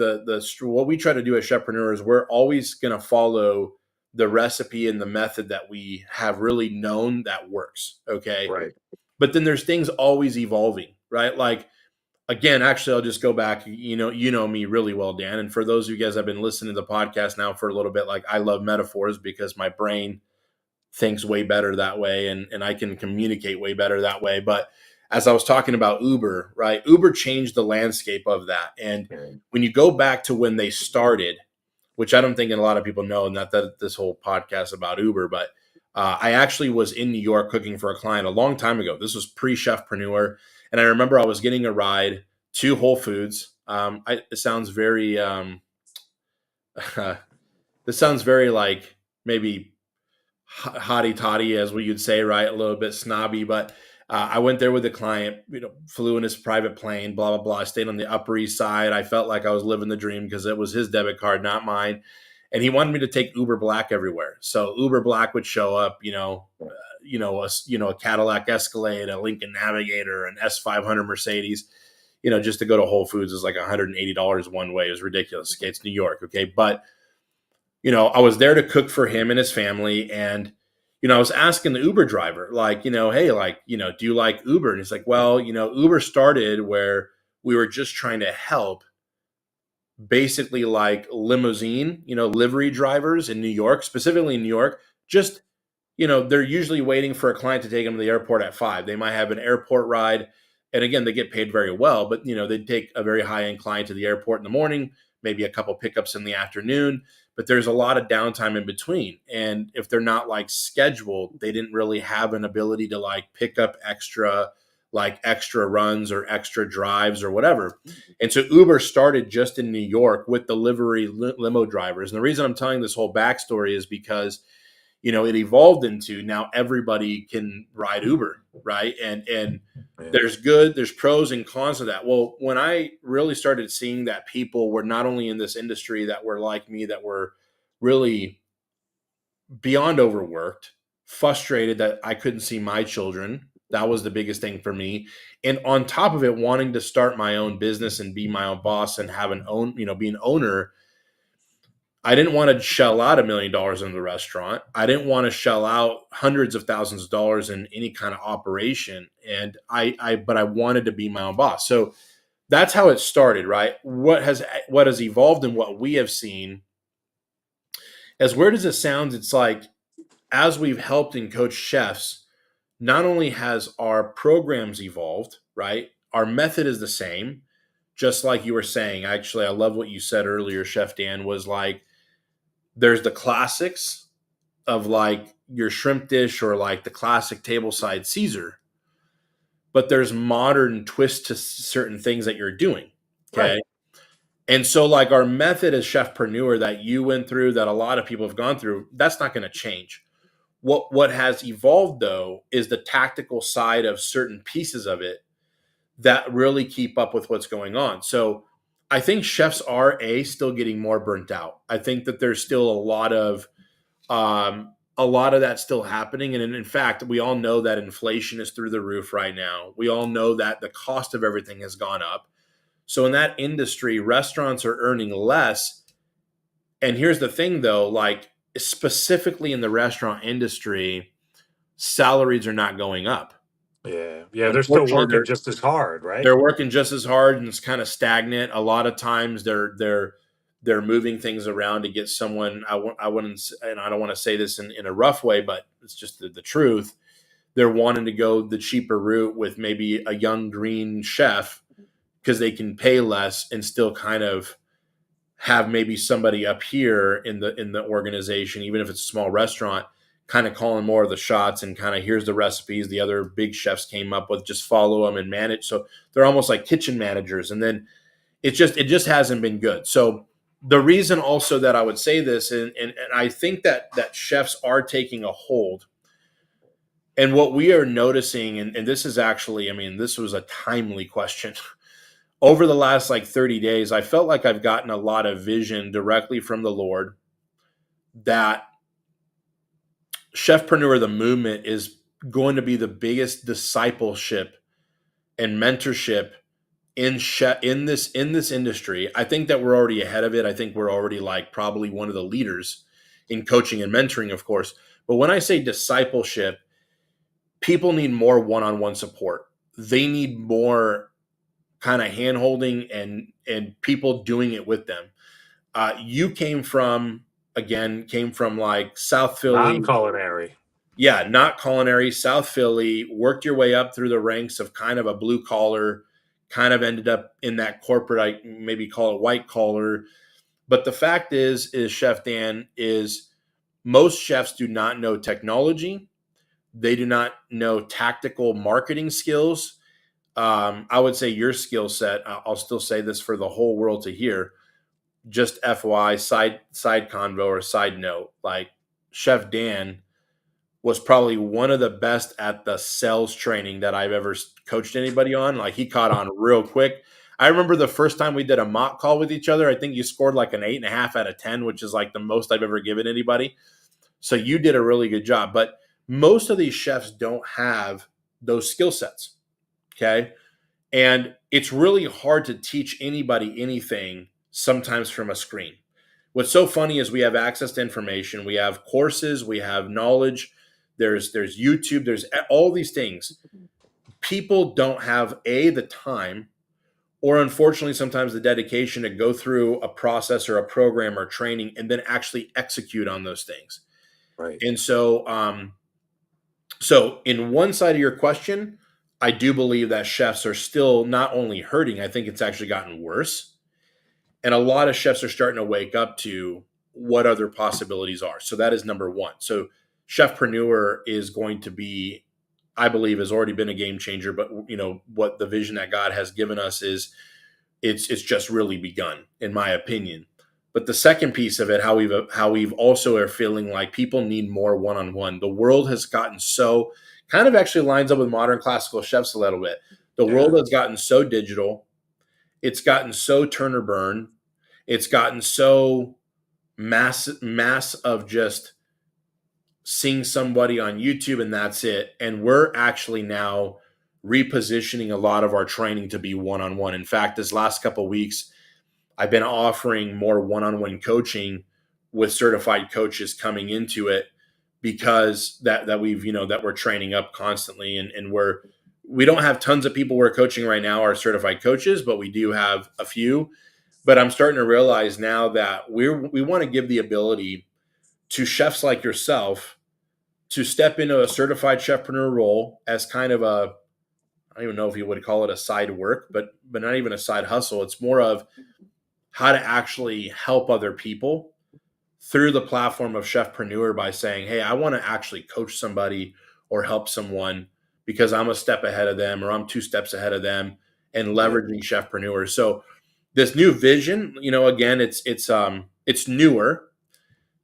what we try to do as chefpreneurs is we're always going to follow the recipe and the method that we have really known that works. Okay. Right. But then there's things always evolving, right? Like, again, actually, I'll just go back. You know me really well, Dan. And for those of you guys that have been listening to the podcast now for a little bit, like I love metaphors because my brain thinks way better that way, and I can communicate way better that way. But as I was talking about Uber, right? Uber changed the landscape of that. And Yeah. when you go back to when they started, which I don't think a lot of people know, not that this whole podcast about Uber, but I actually was in New York cooking for a client a long time ago. This was pre-Chefpreneur. And I remember I was getting a ride to Whole Foods. It sounds very, this sounds very like maybe hotty toddy, as we would say, right? A little bit snobby, but I went there with a client, flew in his private plane, blah, blah, blah. I stayed on the Upper East Side. I felt like I was living the dream because it was his debit card, not mine. And he wanted me to take Uber Black everywhere. So Uber Black would show up, a Cadillac Escalade, a Lincoln Navigator, an S500 Mercedes, just to go to Whole Foods is like $180 one way. It was ridiculous. Okay, it's New York. Okay. But, I was there to cook for him and his family. And, I was asking the Uber driver, like, hey, like, do you like Uber? And he's like, well, Uber started where we were just trying to help basically like limousine, livery drivers in New York, specifically in New York, just, they're usually waiting for a client to take them to the airport at 5. They might have an airport ride. And again, they get paid very well, but, they take a very high-end client to the airport in the morning, maybe a couple pickups in the afternoon, but there's a lot of downtime in between. And if they're not like scheduled, they didn't really have an ability to like pick up extra runs or extra drives or whatever. And so Uber started just in New York with delivery limo drivers. And the reason I'm telling this whole backstory is because, it evolved into now everybody can ride Uber, right? And Yeah. there's pros and cons of that. Well, when I really started seeing that people were not only in this industry that were like me, that were really beyond overworked, frustrated that I couldn't see my children. That was the biggest thing for me. And on top of it, wanting to start my own business and be my own boss and have be an owner. I didn't want to shell out $1 million in the restaurant. I didn't want to shell out hundreds of thousands of dollars in any kind of operation. And but I wanted to be my own boss. So that's how it started, right? What has evolved and what we have seen, as weird as it sounds, it's like as we've helped and coached chefs, not only has our programs evolved, right? Our method is the same, just like you were saying. Actually, I love what you said earlier, Chef Dan, was like, there's the classics of like your shrimp dish or like the classic tableside Caesar, but there's modern twists to certain things that you're doing. Okay. Right. And so like our method as chefpreneur that you went through, that a lot of people have gone through, that's not going to change. What has evolved though is the tactical side of certain pieces of it that really keep up with what's going on. So I think chefs are still getting more burnt out. I think that there's still a lot of that still happening. And in fact, we all know that inflation is through the roof right now. We all know that the cost of everything has gone up. So in that industry, restaurants are earning less. And here's the thing though, like specifically in the restaurant industry, salaries are not going up. Yeah. Yeah. They're still Unfortunately, working just as hard, right? they're working just as hard and it's kind of stagnant. A lot of times they're moving things around to get someone. I wouldn't, and I don't want to say this in a rough way, but it's just the truth. They're wanting to go the cheaper route with maybe a young green chef because they can pay less and still kind of have maybe somebody up here in the organization, even if it's a small restaurant, kind of calling more of the shots and kind of here's the recipes the other big chefs came up with, just follow them and manage. So they're almost like kitchen managers. And then it just hasn't been good. So the reason also that I would say this, and I think that chefs are taking a hold. And what we are noticing, and this is actually, I mean, this was a timely question. over the last like 30 days, I felt like I've gotten a lot of vision directly from the Lord that Chefpreneur, the movement, is going to be the biggest discipleship and mentorship in this industry. I think that we're already ahead of it. I think we're already like probably one of the leaders in coaching and mentoring, of course. But when I say discipleship, people need more one-on-one support. They need more kind of hand holding and people doing it with them. You came from like South Philly. Non-culinary. Yeah, not culinary, South Philly, worked your way up through the ranks of kind of a blue collar, kind of ended up in that corporate, I maybe call it white collar. But the fact is Chef Dan, is most chefs do not know technology. They do not know tactical marketing skills. I would say your skill set, I'll still say this for the whole world to hear, just FY side convo or side note, like Chef Dan was probably one of the best at the sales training that I've ever coached anybody on. Like he caught on real quick. I remember the first time we did a mock call with each other, I think you scored like an 8.5 out of 10, which is like the most I've ever given anybody. So you did a really good job. But most of these chefs don't have those skill sets. Okay. And it's really hard to teach anybody anything sometimes from a screen. What's so funny is we have access to information, we have courses, we have knowledge, there's YouTube, there's all these things. People don't have the time, or unfortunately sometimes the dedication to go through a process or a program or training and then actually execute on those things. Right. And so in one side of your question, I do believe that chefs are still not only hurting, I think it's actually gotten worse. And a lot of chefs are starting to wake up to what other possibilities are. So that is number one. So Chefpreneur is going to be, I believe, has already been a game changer. But you know what the vision that God has given us is, it's just really begun, in my opinion. But the second piece of it, how we've also are feeling like people need more one-on-one. The world has gotten so, kind of actually lines up with modern classical chefs a little bit. The Yeah. world has gotten so digital. It's gotten so turn or burn. It's gotten so mass of just seeing somebody on YouTube and that's it. And we're actually now repositioning a lot of our training to be one-on-one. In fact, this last couple of weeks, I've been offering more one-on-one coaching with certified coaches coming into it, because that we've, that we're training up constantly, and we don't have tons of people we're coaching right now are certified coaches, but we do have a few. But I'm starting to realize now that we want to give the ability to chefs like yourself to step into a certified chefpreneur role as kind of a, I don't even know if you would call it a side work, but not even a side hustle. It's more of how to actually help other people through the platform of Chefpreneur by saying, hey, I want to actually coach somebody or help someone because I'm a step ahead of them or I'm 2 steps ahead of them, and Yeah. leveraging Chefpreneur. So this new vision, again, it's newer.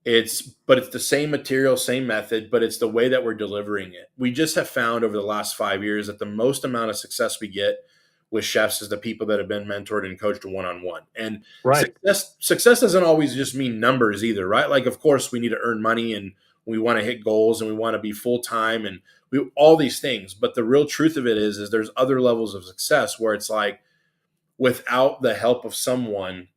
But it's the same material, same method, but it's the way that we're delivering it. We just have found over the last 5 years that the most amount of success we get with chefs is the people that have been mentored and coached one-on-one. And Right. success doesn't always just mean numbers either, right? Like, of course, we need to earn money and we want to hit goals and we want to be full-time and all these things. But the real truth of it is there's other levels of success where it's like, without the help of someone,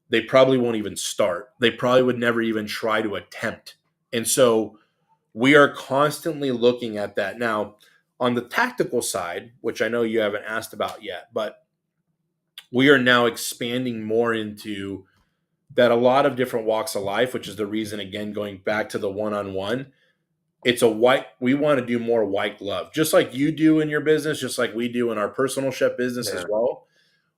they probably won't even start. They probably would never even try to attempt. And so we are constantly looking at that. Now, on the tactical side, which I know you haven't asked about yet, but we are now expanding more into that, a lot of different walks of life, which is the reason, again, going back to the one-on-one, we want to do more white glove, just like you do in your business, just like we do in our personal chef business as Yeah. well.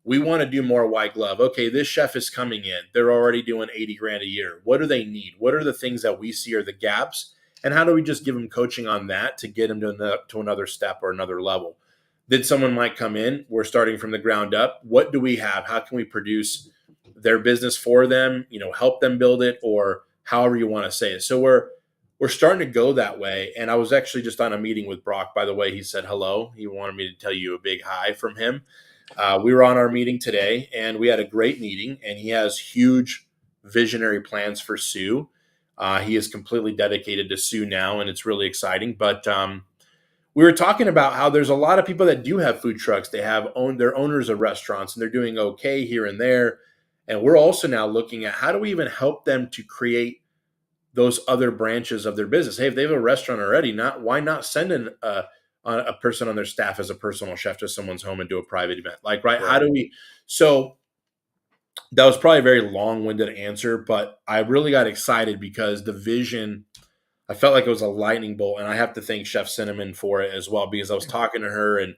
We want to do more white glove. Okay, this chef is coming in. They're already doing 80 grand a year. What do they need? What are the things that we see are the gaps? And how do we just give them coaching on that to get them to another step or another level? Then someone might come in. We're starting from the ground up. What do we have? How can we produce their business for them? Help them build it, or however you want to say it. So we're starting to go that way. And I was actually just on a meeting with Brock, by the way. He said hello. He wanted me to tell you a big hi from him. We were on our meeting today, and we had a great meeting. And he has huge visionary plans for Sue. He is completely dedicated to Sue now, and it's really exciting. But we were talking about how there's a lot of people that do have food trucks. They have their owners of restaurants, and they're doing okay here and there. And we're also now looking at how do we even help them to create those other branches of their business. Hey, if they have a restaurant already, not why not send in a person on their staff as a personal chef to someone's home and do a private event? Like, right? How do Right. we? So that was probably a very long-winded answer, but I really got excited because the vision. I felt like it was a lightning bolt, and I have to thank Chef Cinnamon for it as well because I was talking to her and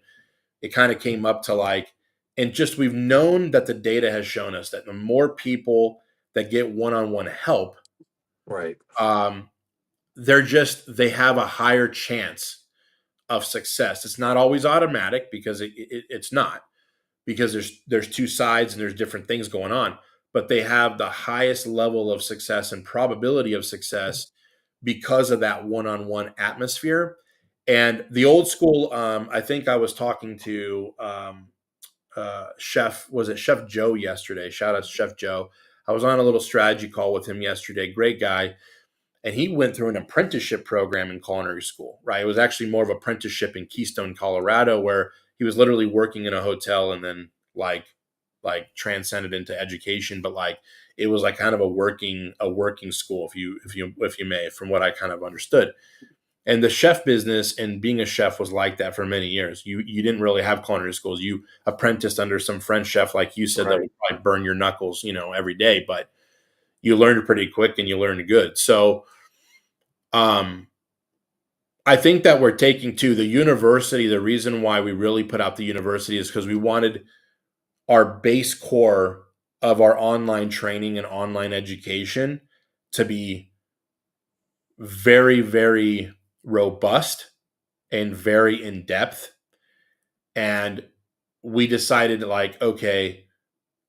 it kind of came up to like, and just we've known that the data has shown us that the more people that get one-on-one help, Right. um, they have a higher chance of success. It's not always automatic because it's not, because there's two sides and there's different things going on, but they have the highest level of success and probability of success because of that one-on-one atmosphere. And the old school, I think I was talking to Chef, was it Chef Joe yesterday? Shout out to Chef Joe. I was on a little strategy call with him yesterday. Great guy. And he went through an apprenticeship program in culinary school, right? It was actually more of apprenticeship in Keystone, Colorado, where he was literally working in a hotel and then like transcended into education, but like it was like kind of a working school, if you may, from what I kind of understood. And the chef business and being a chef was like that for many years. You didn't really have culinary schools. You apprenticed under some French chef, like you said, that would Right. probably burn your knuckles, every day, but you learned pretty quick and you learned good. So um, I think that we're taking to the university. The reason why we really put out the university is because we wanted our base core of our online training and online education to be very, very robust and very in depth. And we decided, like, okay,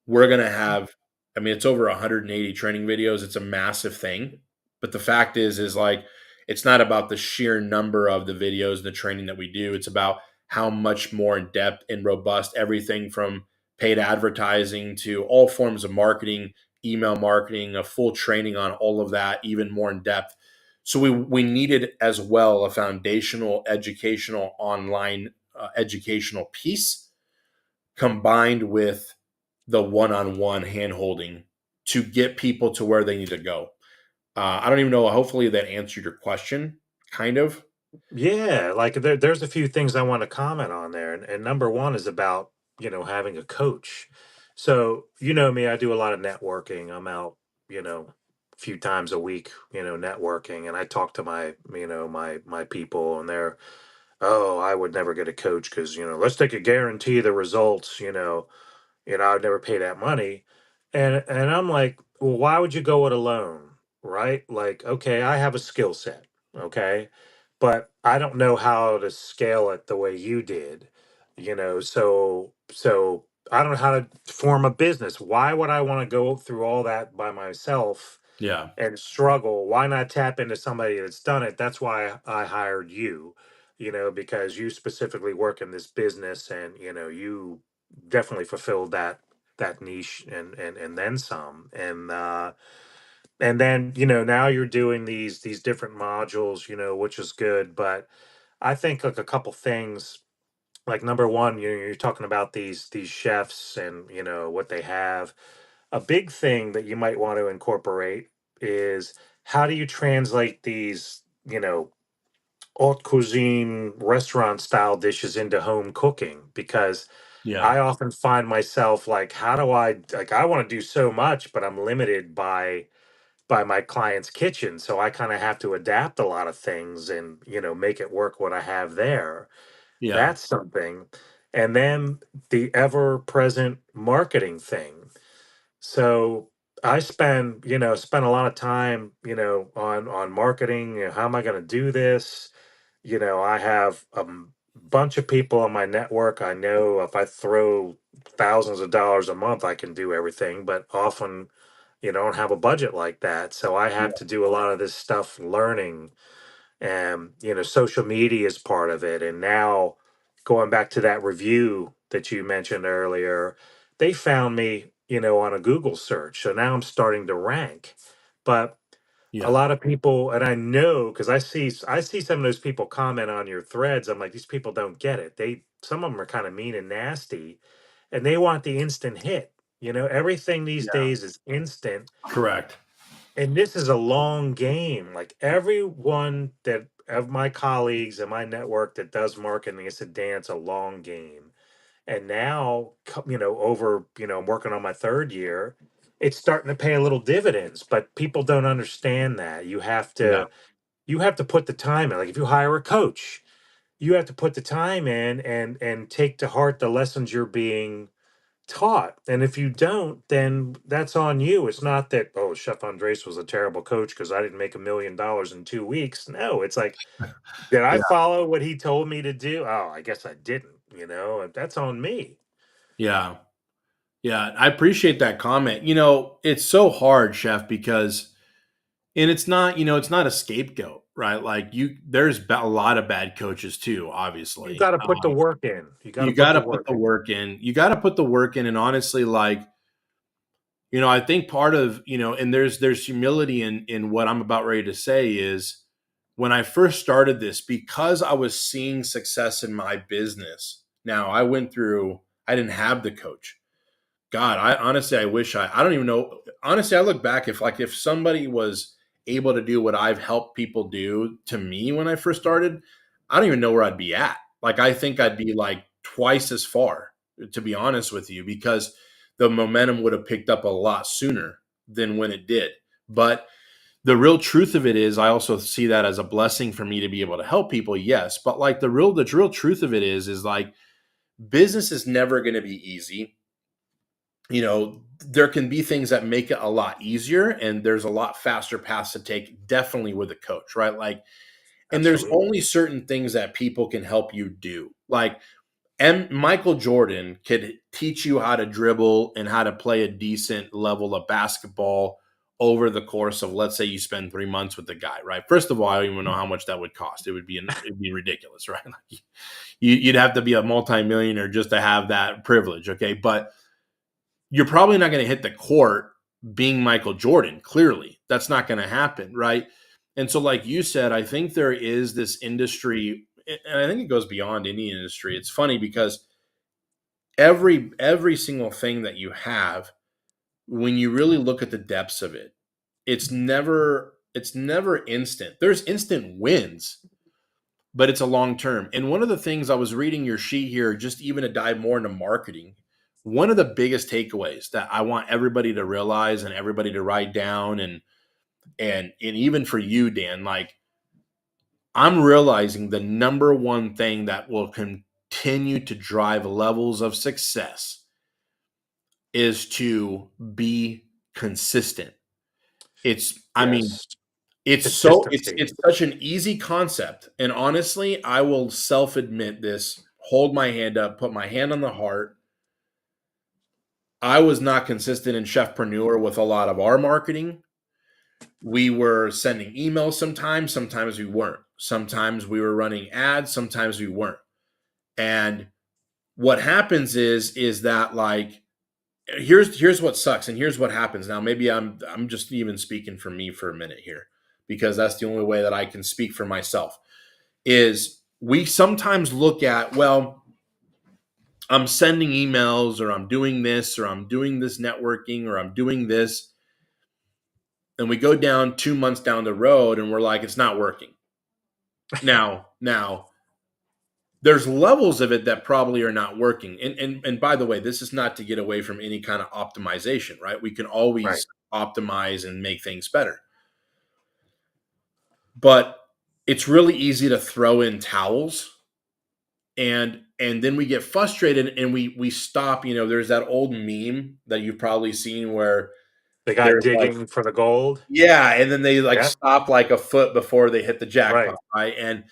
we're going to have, I mean, it's over 180 training videos. It's a massive thing. But the fact is like, it's not about the sheer number of the videos and the training that we do. It's about how much more in depth and robust everything from paid advertising to all forms of marketing, email marketing, a full training on all of that, even more in depth. So we needed as well a foundational educational online educational piece combined with the one-on-one hand-holding to get people to where they need to go. I don't even know. Hopefully that answered your question, kind of. Yeah, like there's a few things I want to comment on there. And number one is about, having a coach. So, you know me, I do a lot of networking. I'm out, a few times a week, networking, and I talk to my people, and they're, oh, I would never get a coach because, let's take a guarantee the results, I'd never pay that money. And I'm like, well, why would you go it alone? Right? Like, okay, I have a skill set, okay, but I don't know how to scale it the way you did, so I don't know how to form a business. Why would I want to go through all that by myself Yeah. and struggle? Why not tap into somebody that's done it? That's why I hired you, because you specifically work in this business, and you definitely fulfilled that niche, and then some. And then, now you're doing these different modules, which is good. But I think like a couple things, like number one, you're talking about these chefs and what they have. A big thing that you might want to incorporate is, how do you translate these, haute cuisine restaurant style dishes into home cooking? Because Yeah. I often find myself like, how do I want to do so much, but I'm limited by my client's kitchen. So I kind of have to adapt a lot of things and, make it work what I have there. Yeah. That's something. And then the ever present marketing thing. So I spend a lot of time, on marketing. How am I going to do this? I have a bunch of people on my network. I know if I throw thousands of dollars a month, I can do everything, but often, don't have a budget like that. So I have to do a lot of this stuff learning, and, social media is part of it. And now, going back to that review, that you mentioned earlier, they found me, on a Google search. So now I'm starting to rank. But a Yeah. lot of people, and I know because I see some of those people comment on your threads. I'm like, these people don't get it. Some of them are kind of mean and nasty, and they want the instant hit. Everything these Yeah. days is instant, Correct. and this is a long game. Like everyone that of my colleagues and my network that does marketing, I said, Dan, it's a long game. And now, over, I'm working on my third year. It's starting to pay a little dividends, but people don't understand that. Yeah. You have to put the time in. Like if you hire a coach, you have to put the time in and take to heart the lessons you're being taught. And if you don't, then that's on you. It's not that, oh, Chef Andres was a terrible coach because I didn't make $1 million in 2 weeks. No, it's like, did I Yeah. follow what he told me to do? Oh, I guess I didn't, and that's on me. Yeah. Yeah. I appreciate that comment. It's so hard, Chef, because and it's not a scapegoat, right? Like a lot of bad coaches too, You obviously. got to put the work in. You got to You put got the to put work the in. work in. You got to put the work in. And honestly, like, I think part of, and there's humility in what I'm about ready to say is when I first started this, because I was seeing success in my business. Now I didn't have the coach. God, I honestly, I wish I don't even know. Honestly, I look back if somebody was able to do what I've helped people do to me when I first started, I don't even know where I'd be at. Like, I think I'd be like twice as far, to be honest with you, because the momentum would have picked up a lot sooner than when it did. But the real truth of it is, I also see that as a blessing for me to be able to help people. Yes. But like the real truth of it is like business is never going to be easy. There can be things that make it a lot easier and there's a lot faster paths to take, definitely with a coach, right? Like, and there's Absolutely. only certain things that people can help you do. Like, Michael Jordan could teach you how to dribble and how to play a decent level of basketball over the course of, let's say you spend 3 months with the guy, right? First of all, I don't even know how much that would cost. It'd be ridiculous, right? Like, you'd have to be a multimillionaire just to have that privilege. Okay. But you're probably not going to hit the court being Michael Jordan. Clearly, that's not going to happen, right? And so, like you said, I think there is this industry, and I think it goes beyond any industry. It's funny because every single thing that you have, when you really look at the depths of it, it's never instant. There's instant wins, but it's a long term. And one of the things I was reading your sheet here, just even to dive more into marketing, one of the biggest takeaways that I want everybody to realize and everybody to write down, and even for you, Dan, like, I'm realizing the number one thing that will continue to drive levels of success is to be consistent. I mean, Yes. it's Consistency. such an easy concept. And honestly, I will self admit this, hold my hand up, put my hand on the heart. I was not consistent in Chefpreneur with a lot of our marketing. We were sending emails sometimes we weren't. Sometimes we were running ads, sometimes we weren't. And what happens is that, like, here's what sucks and here's what happens. Now maybe I'm just even speaking for me for a minute here, because that's the only way that I can speak for myself. Is we sometimes look at, well, I'm sending emails or I'm doing this or I'm doing this networking or I'm doing this, and we go down 2 months down the road and we're like, it's not working. Now there's levels of it that probably are not working. And by the way, this is not to get away from any kind of optimization, right? We can Right. always optimize and make things better. But it's really easy to throw in towels, and then we get frustrated and we stop. There's that old meme that you've probably seen where The guy there's like, digging for the gold. yeah, and then they like Yeah. stop like a foot before they hit the jackpot, Right. right?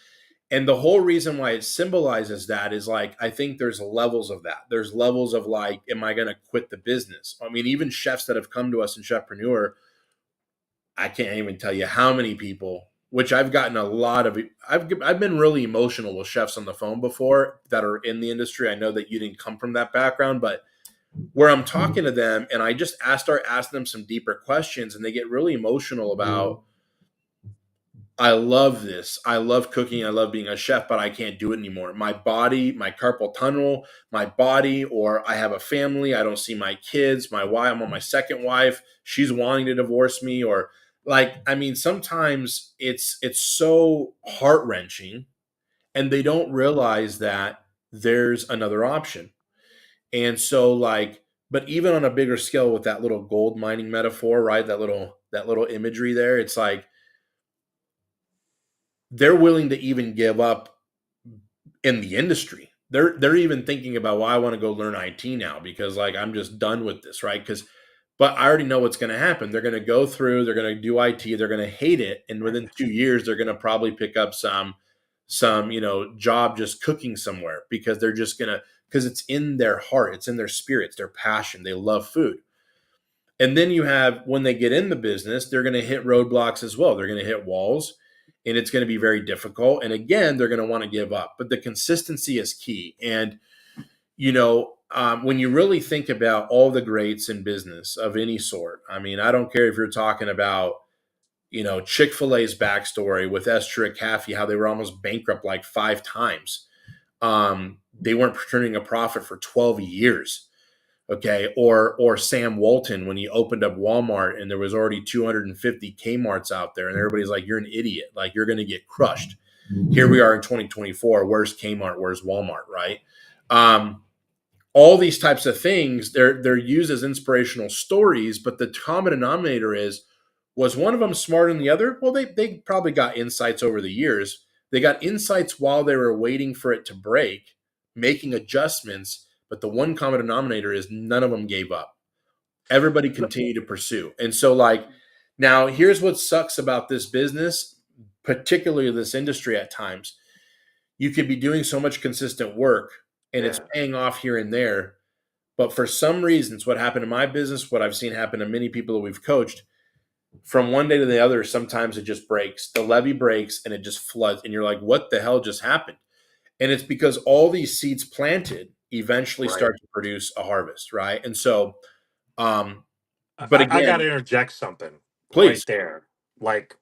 And the whole reason why it symbolizes that is, like, I think there's levels of that. There's levels of, like, am I going to quit the business? I mean, even chefs that have come to us in Chefpreneur, I can't even tell you how many people which I've gotten a lot of. I've been really emotional with chefs on the phone before that are in the industry. I know that you didn't come from that background, but where I'm talking to them and I just start asking them some deeper questions, and they get really emotional about, I love this. I love cooking. I love being a chef, but I can't do it anymore. My body, my carpal tunnel, my body, or I have a family. I don't see my kids. My wife, I'm on my second wife. She's wanting to divorce me, or like, I mean, sometimes it's so heart wrenching, and they don't realize that there's another option. And so, like, but even on a bigger scale with that little gold mining metaphor, right? That little imagery there, it's like they're willing to even give up in the industry. They're even thinking about, well, I want to go learn IT now because like I'm just done with this, right? Because but I already know what's going to happen. They're going to go through, they're going to do IT, they're going to hate it, and within 2 years they're going to probably pick up some job just cooking somewhere because they're just going to, because it's in their heart, it's in their spirit, it's their passion. They love food. And then you have, when they get in the business, they're going to hit roadblocks as well. They're going to hit walls, and it's going to be very difficult. And again, they're going to want to give up. But the consistency is key. And, when you really think about all the greats in business of any sort, I mean, I don't care if you're talking about, Chick-fil-A's backstory with Esther Caffey, how they were almost bankrupt like 5 times. They weren't turning a profit for 12 years. Okay, or Sam Walton when he opened up Walmart and there was already 250 Kmart's out there, and everybody's like, "You're an idiot! Like you're going to get crushed." Here we are in 2024. Where's Kmart? Where's Walmart? Right? Um, all these types of things, they're used as inspirational stories, but the common denominator is, was one of them smarter than the other? Well, they probably got insights over the years. They got insights while they were waiting for it to break, making adjustments. But the one common denominator is none of them gave up. Everybody continued to pursue. And so, like, now here's what sucks about this business, particularly this industry at times. You could be doing so much consistent work and it's Yeah. paying off here and there. But for some reasons, what happened in my business, what I've seen happen to many people that we've coached, from one day to the other, sometimes it just breaks. The levee breaks and it just floods. And you're like, what the hell just happened? And it's because all these seeds planted eventually Right. start to produce a harvest, right? And so, um, but I got again, to interject something right please. there. Like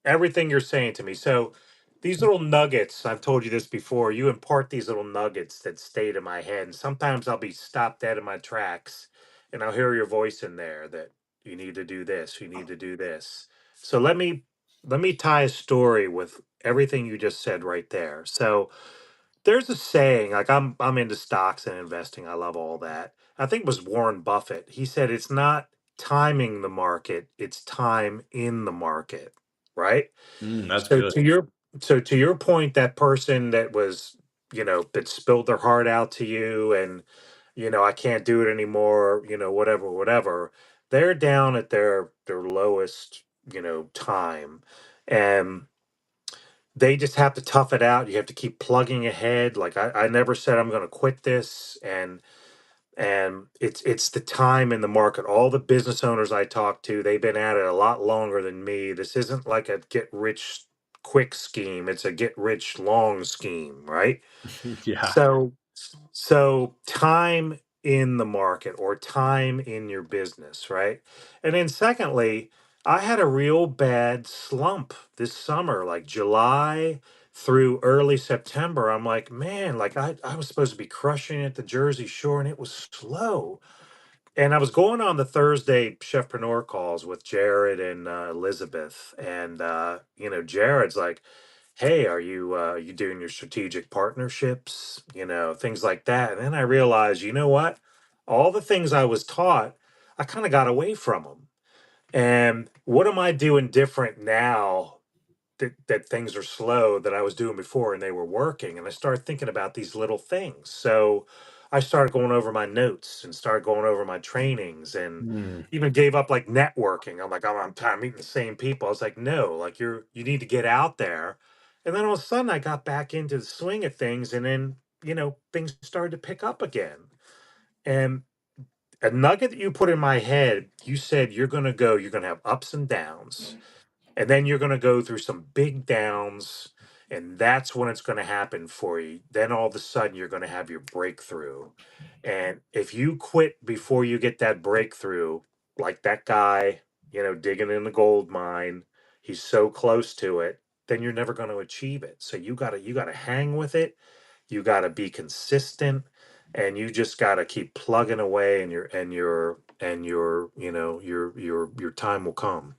everything you're saying to me. So these little nuggets, I've told you this before, you impart these little nuggets that stayed in my head. And sometimes I'll be stopped dead in my tracks and I'll hear your voice in there that you need to do this, you need to do this. So let me tie a story with everything you just said right there. So there's a saying, like I'm into stocks and investing. I love all that. I think it was Warren Buffett. He said it's not timing the market, it's time in the market, right? That's So good. to your point, that person that was, that spilled their heart out to you and I can't do it anymore, whatever, whatever. They're down at their lowest, time. And they just have to tough it out. You have to keep plugging ahead. Like I never said I'm going to quit this, and it's the time in the market. All the business owners I talk to, they've been at it a lot longer than me. This isn't like a get rich quick scheme. It's a get rich long scheme, right? Yeah. So time in the market or time in your business, right? And then secondly, I had a real bad slump this summer, like July through early September. I'm like, man, like I was supposed to be crushing it at the Jersey Shore and it was slow. And I was going on the Thursday chefpreneur calls with Jared and Elizabeth, and Jared's like, "Hey, are you doing your strategic partnerships? Things like that." And then I realized, you know what? All the things I was taught, I kind of got away from them. And what am I doing different now that things are slow that I was doing before and they were working? And I started thinking about these little things. So I started going over my notes and started going over my trainings and Mm. even gave up like networking. I'm like, oh, I'm tired of meeting the same people. I was like, no, like you need to get out there. And then all of a sudden I got back into the swing of things and then, things started to pick up again. And a nugget that you put in my head, you said you're going to have ups and downs. And then you're going to go through some big downs, and that's when it's going to happen for you. Then all of a sudden, you're going to have your breakthrough. And if you quit before you get that breakthrough, like that guy, digging in the gold mine, he's so close to it, then you're never going to achieve it. So you got to hang with it. You got to be consistent, and you just got to keep plugging away, and your time will come.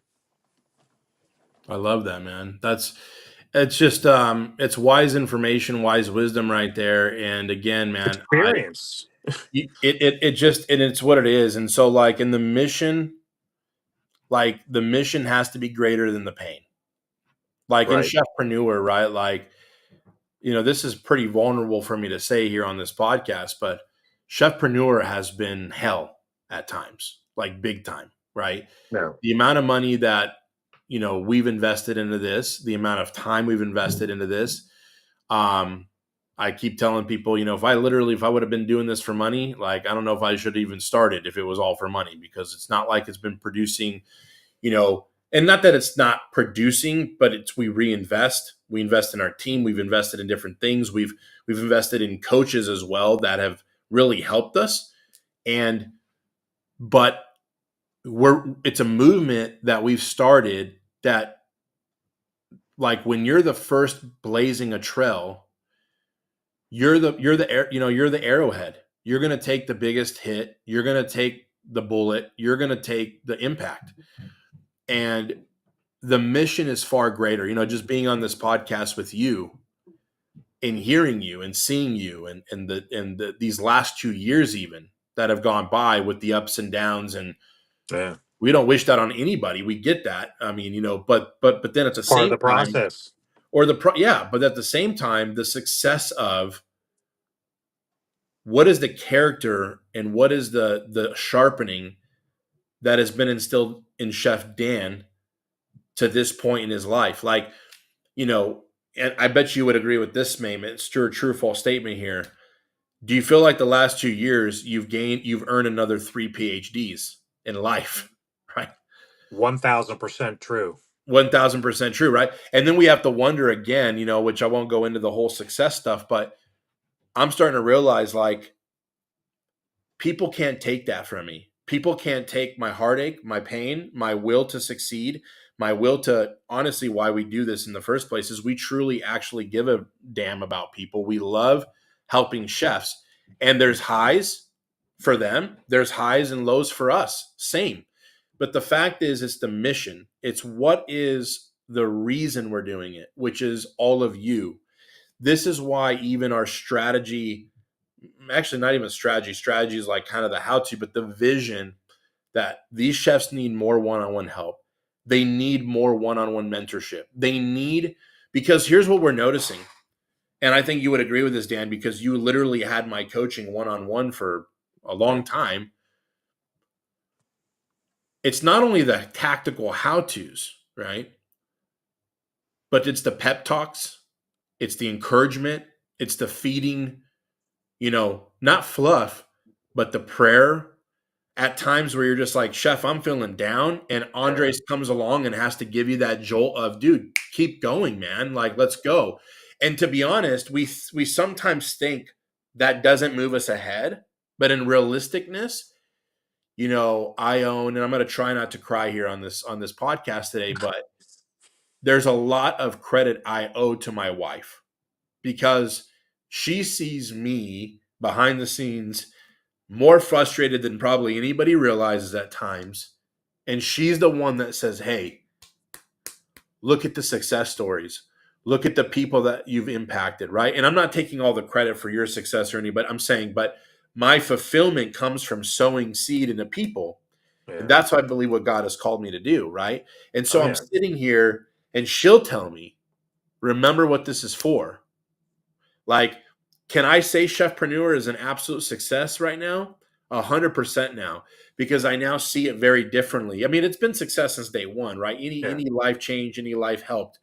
I love that, man. It's just it's wise information, wise wisdom right there. And again, man, Experience. it just, and it's what it is. And so like in the mission, like the mission has to be greater than the pain. Like in Right. Chefpreneur, right? Like, this is pretty vulnerable for me to say here on this podcast, but Chefpreneur has been hell at times, like big time, right? No. The amount of money that, we've invested into this, the amount of time we've invested into this. I keep telling people, if I would have been doing this for money, like, I don't know if I should have even started if it was all for money, because it's not like it's been producing, and not that it's not producing, but we reinvest. We invest in our team. We've invested in different things. We've invested in coaches as well that have really helped us. And, but it's a movement that we've started that, like, when you're the first blazing a trail, you're the arrowhead. You're going to take the biggest hit. You're going to take the bullet. You're going to take the impact. And the mission is far greater. Just being on this podcast with you and hearing you and seeing you, and these last 2 years even that have gone by with the ups and downs, and Yeah. we don't wish that on anybody. We get that. I mean, but then at the Part of same the time, process. but at the same time, the success of what is the character and what is the sharpening that has been instilled in Chef Dan to this point in his life. Like, and I bet you would agree with this statement. It's true false statement here. Do you feel like the last 2 years you've earned another 3 PhDs in life, right? 1,000% true. 1000% true, right? And then we have to wonder again, which I won't go into the whole success stuff, but I'm starting to realize, like, people can't take that from me. People can't take my heartache, my pain, my will to succeed, my will to, honestly, why we do this in the first place is we truly actually give a damn about people. We love helping chefs. And there's highs for them, there's highs and lows for us. Same. But the fact is, it's the mission. It's what is the reason we're doing it, which is all of you. This is why even our strategy, actually not even strategy is like kind of the how to, but the vision that these chefs need more one-on-one help. They need more one-on-one mentorship. They need, because here's what we're noticing. And I think you would agree with this, Dan, because you literally had my coaching one-on-one for a long time. It's not only the tactical how-tos, right? But it's the pep talks, it's the encouragement, it's the feeding, not fluff, but the prayer at times where you're just like, Chef, I'm feeling down. And Yeah. Andres comes along and has to give you that jolt of, dude, keep going, man. Like, let's go. And to be honest, we sometimes think that doesn't move us ahead. But in realisticness, I own, and I'm going to try not to cry here on this podcast today, but there's a lot of credit I owe to my wife, because she sees me behind the scenes more frustrated than probably anybody realizes at times. And she's the one that says, hey, look at the success stories. Look at the people that you've impacted, right? And I'm not taking all the credit for your success or anybody. I'm saying, but my fulfillment comes from sowing seed into people. And Yeah. that's what I believe what God has called me to do, right? And Oh so I'm yeah. sitting here and she'll tell me, remember what this is for. Like, can I say Chefpreneur is an absolute success right now? 100% now, because I now see it very differently. I mean, it's been success since day one, right? Yeah. Any life change, any life helped.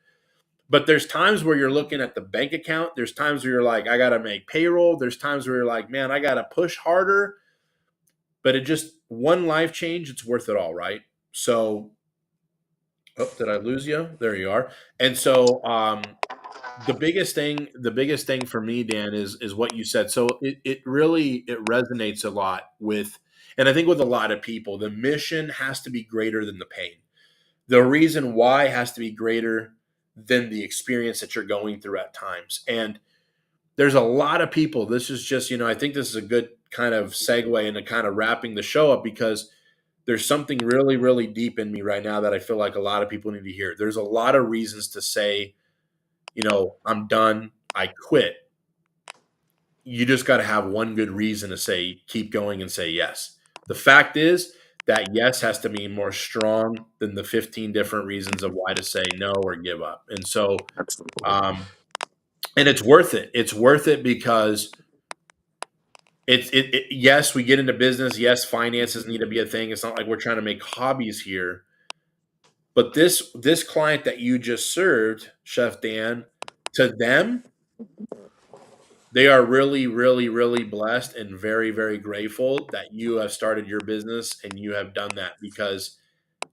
But there's times where you're looking at the bank account. There's times where you're like, I got to make payroll. There's times where you're like, man, I got to push harder. But it just, one life change, it's worth it all, right? So Oh, did I lose you? There you are. And so the biggest thing for me, Dan, is what you said. So it really it resonates a lot with, and I think with a lot of people, the mission has to be greater than the pain. The reason why has to be greater than the experience that you're going through at times. And there's a lot of people. This is just, I think this is a good kind of segue into kind of wrapping the show up, because there's something really, really deep in me right now that I feel like a lot of people need to hear. There's a lot of reasons to say, I'm done, I quit. You just got to have one good reason to say, keep going and say yes. The fact is that yes has to be more strong than the 15 different reasons of why to say no or give up. And so, Absolutely. um, and it's worth it. It's worth it because yes, we get into business. Yes, finances need to be a thing. It's not like we're trying to make hobbies here. But this client that you just served, Chef Dan, to them, they are really, really, really blessed and very, very grateful that you have started your business and you have done that, because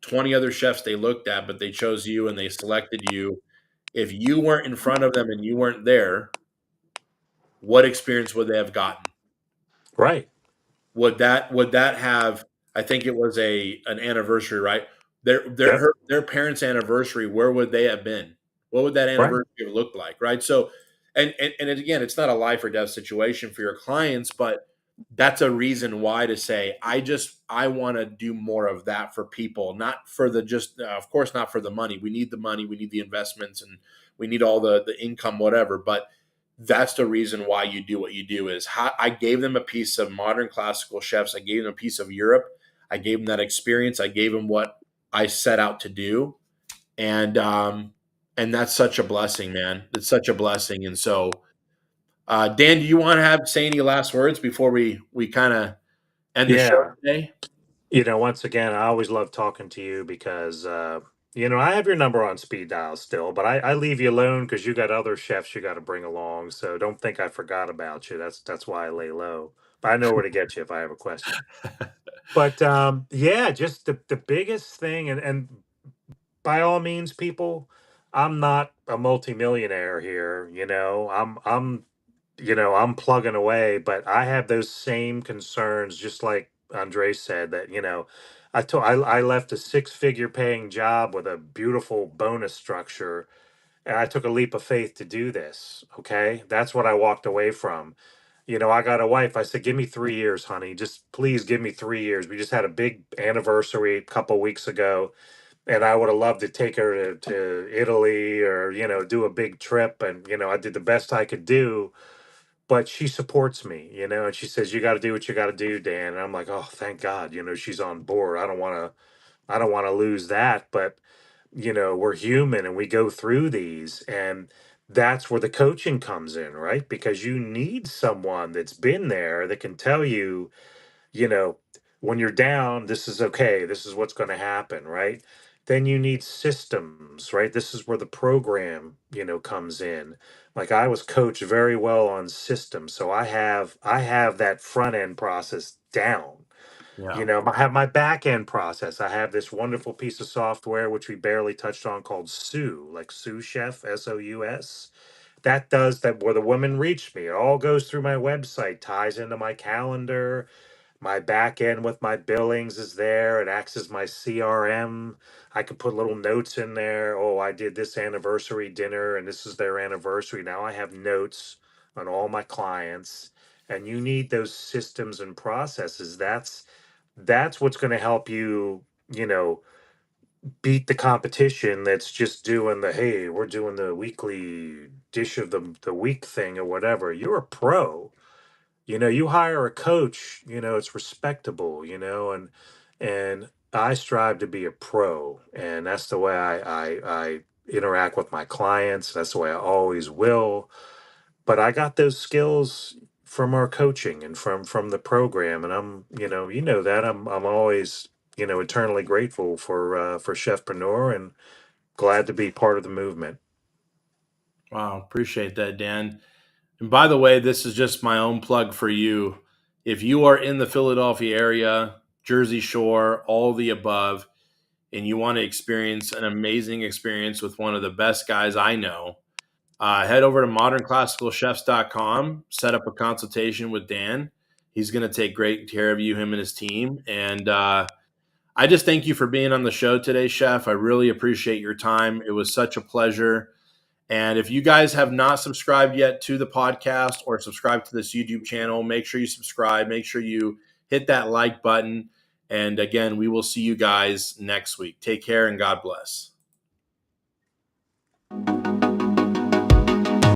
20 other chefs they looked at, but they chose you and they selected you. If you weren't in front of them and you weren't there, what experience would they have gotten? Right. Would that have, I think it was an anniversary, right? Yep. Their parents' anniversary, where would they have been? What would that Right. anniversary have looked like, right? So, again, it's not a life or death situation for your clients, but that's a reason why to say, I want to do more of that for people, not for the just of course not for the money. We need the money, we need the investments, and we need all the income, whatever, but that's the reason why you do what you do. Is how I gave them a piece of modern classical chefs. I gave them a piece of Europe. I gave them that experience. I gave them what I set out to do, and that's such a blessing, man. It's such a blessing. And so, Dan, do you want to say any last words before we kind of end the show Yeah. today? Once again, I always love talking to you because, I have your number on speed dial still, but I leave you alone because you got other chefs you got to bring along. So don't think I forgot about you. That's why I lay low. But I know where to get you if I have a question. But yeah, just the biggest thing, and by all means, people, I'm not a multimillionaire here. I'm plugging away, but I have those same concerns, just like Andre said, that, I left a six-figure paying job with a beautiful bonus structure, and I took a leap of faith to do this. Okay. That's what I walked away from. I got a wife. I said, give me 3 years, honey. Just please give me 3 years. We just had a big anniversary a couple weeks ago, and I would have loved to take her to Italy, or, do a big trip. And, I did the best I could do, but she supports me, and she says, you got to do what you got to do, Dan. And I'm like, oh, thank God, she's on board. I don't want to lose that. But, we're human and we go through these. And that's where the coaching comes in, right? Because you need someone that's been there that can tell you, you know, when you're down, this is okay. This is what's going to happen, right? Then you need systems, right? This is where the program, comes in. Like, I was coached very well on systems, so I have that front end process down. Yeah. I have my back end process. I have this wonderful piece of software which we barely touched on called Sous, like Sous Chef, SOUS. That does that where the women reach me. It all goes through my website, ties into my calendar. My back end with my billings is there. It acts as my CRM. I can put little notes in there. Oh, I did this anniversary dinner and this is their anniversary. Now I have notes on all my clients. And you need those systems and processes. That's what's going to help you, beat the competition that's just doing the, hey, we're doing the weekly dish of the week thing or whatever. You're a pro. You hire a coach, it's respectable, and I strive to be a pro, and that's the way I interact with my clients. That's the way I always will. But I got those skills from our coaching and from the program, and you know that I'm always, eternally grateful for Chefpreneur, and glad to be part of the movement. Wow. Appreciate that, Dan. And by the way, this is just my own plug for you. If you are in the Philadelphia area, Jersey Shore, all the above, and you want to experience an amazing experience with one of the best guys I know, head over to modernclassicalchefs.com, set up a consultation with Dan. He's going to take great care of you, him and his team. And I just thank you for being on the show today, Chef. I really appreciate your time. It was such a pleasure. And if you guys have not subscribed yet to the podcast or subscribed to this YouTube channel, make sure you subscribe. Make sure you hit that like button. And again, we will see you guys next week. Take care and God bless.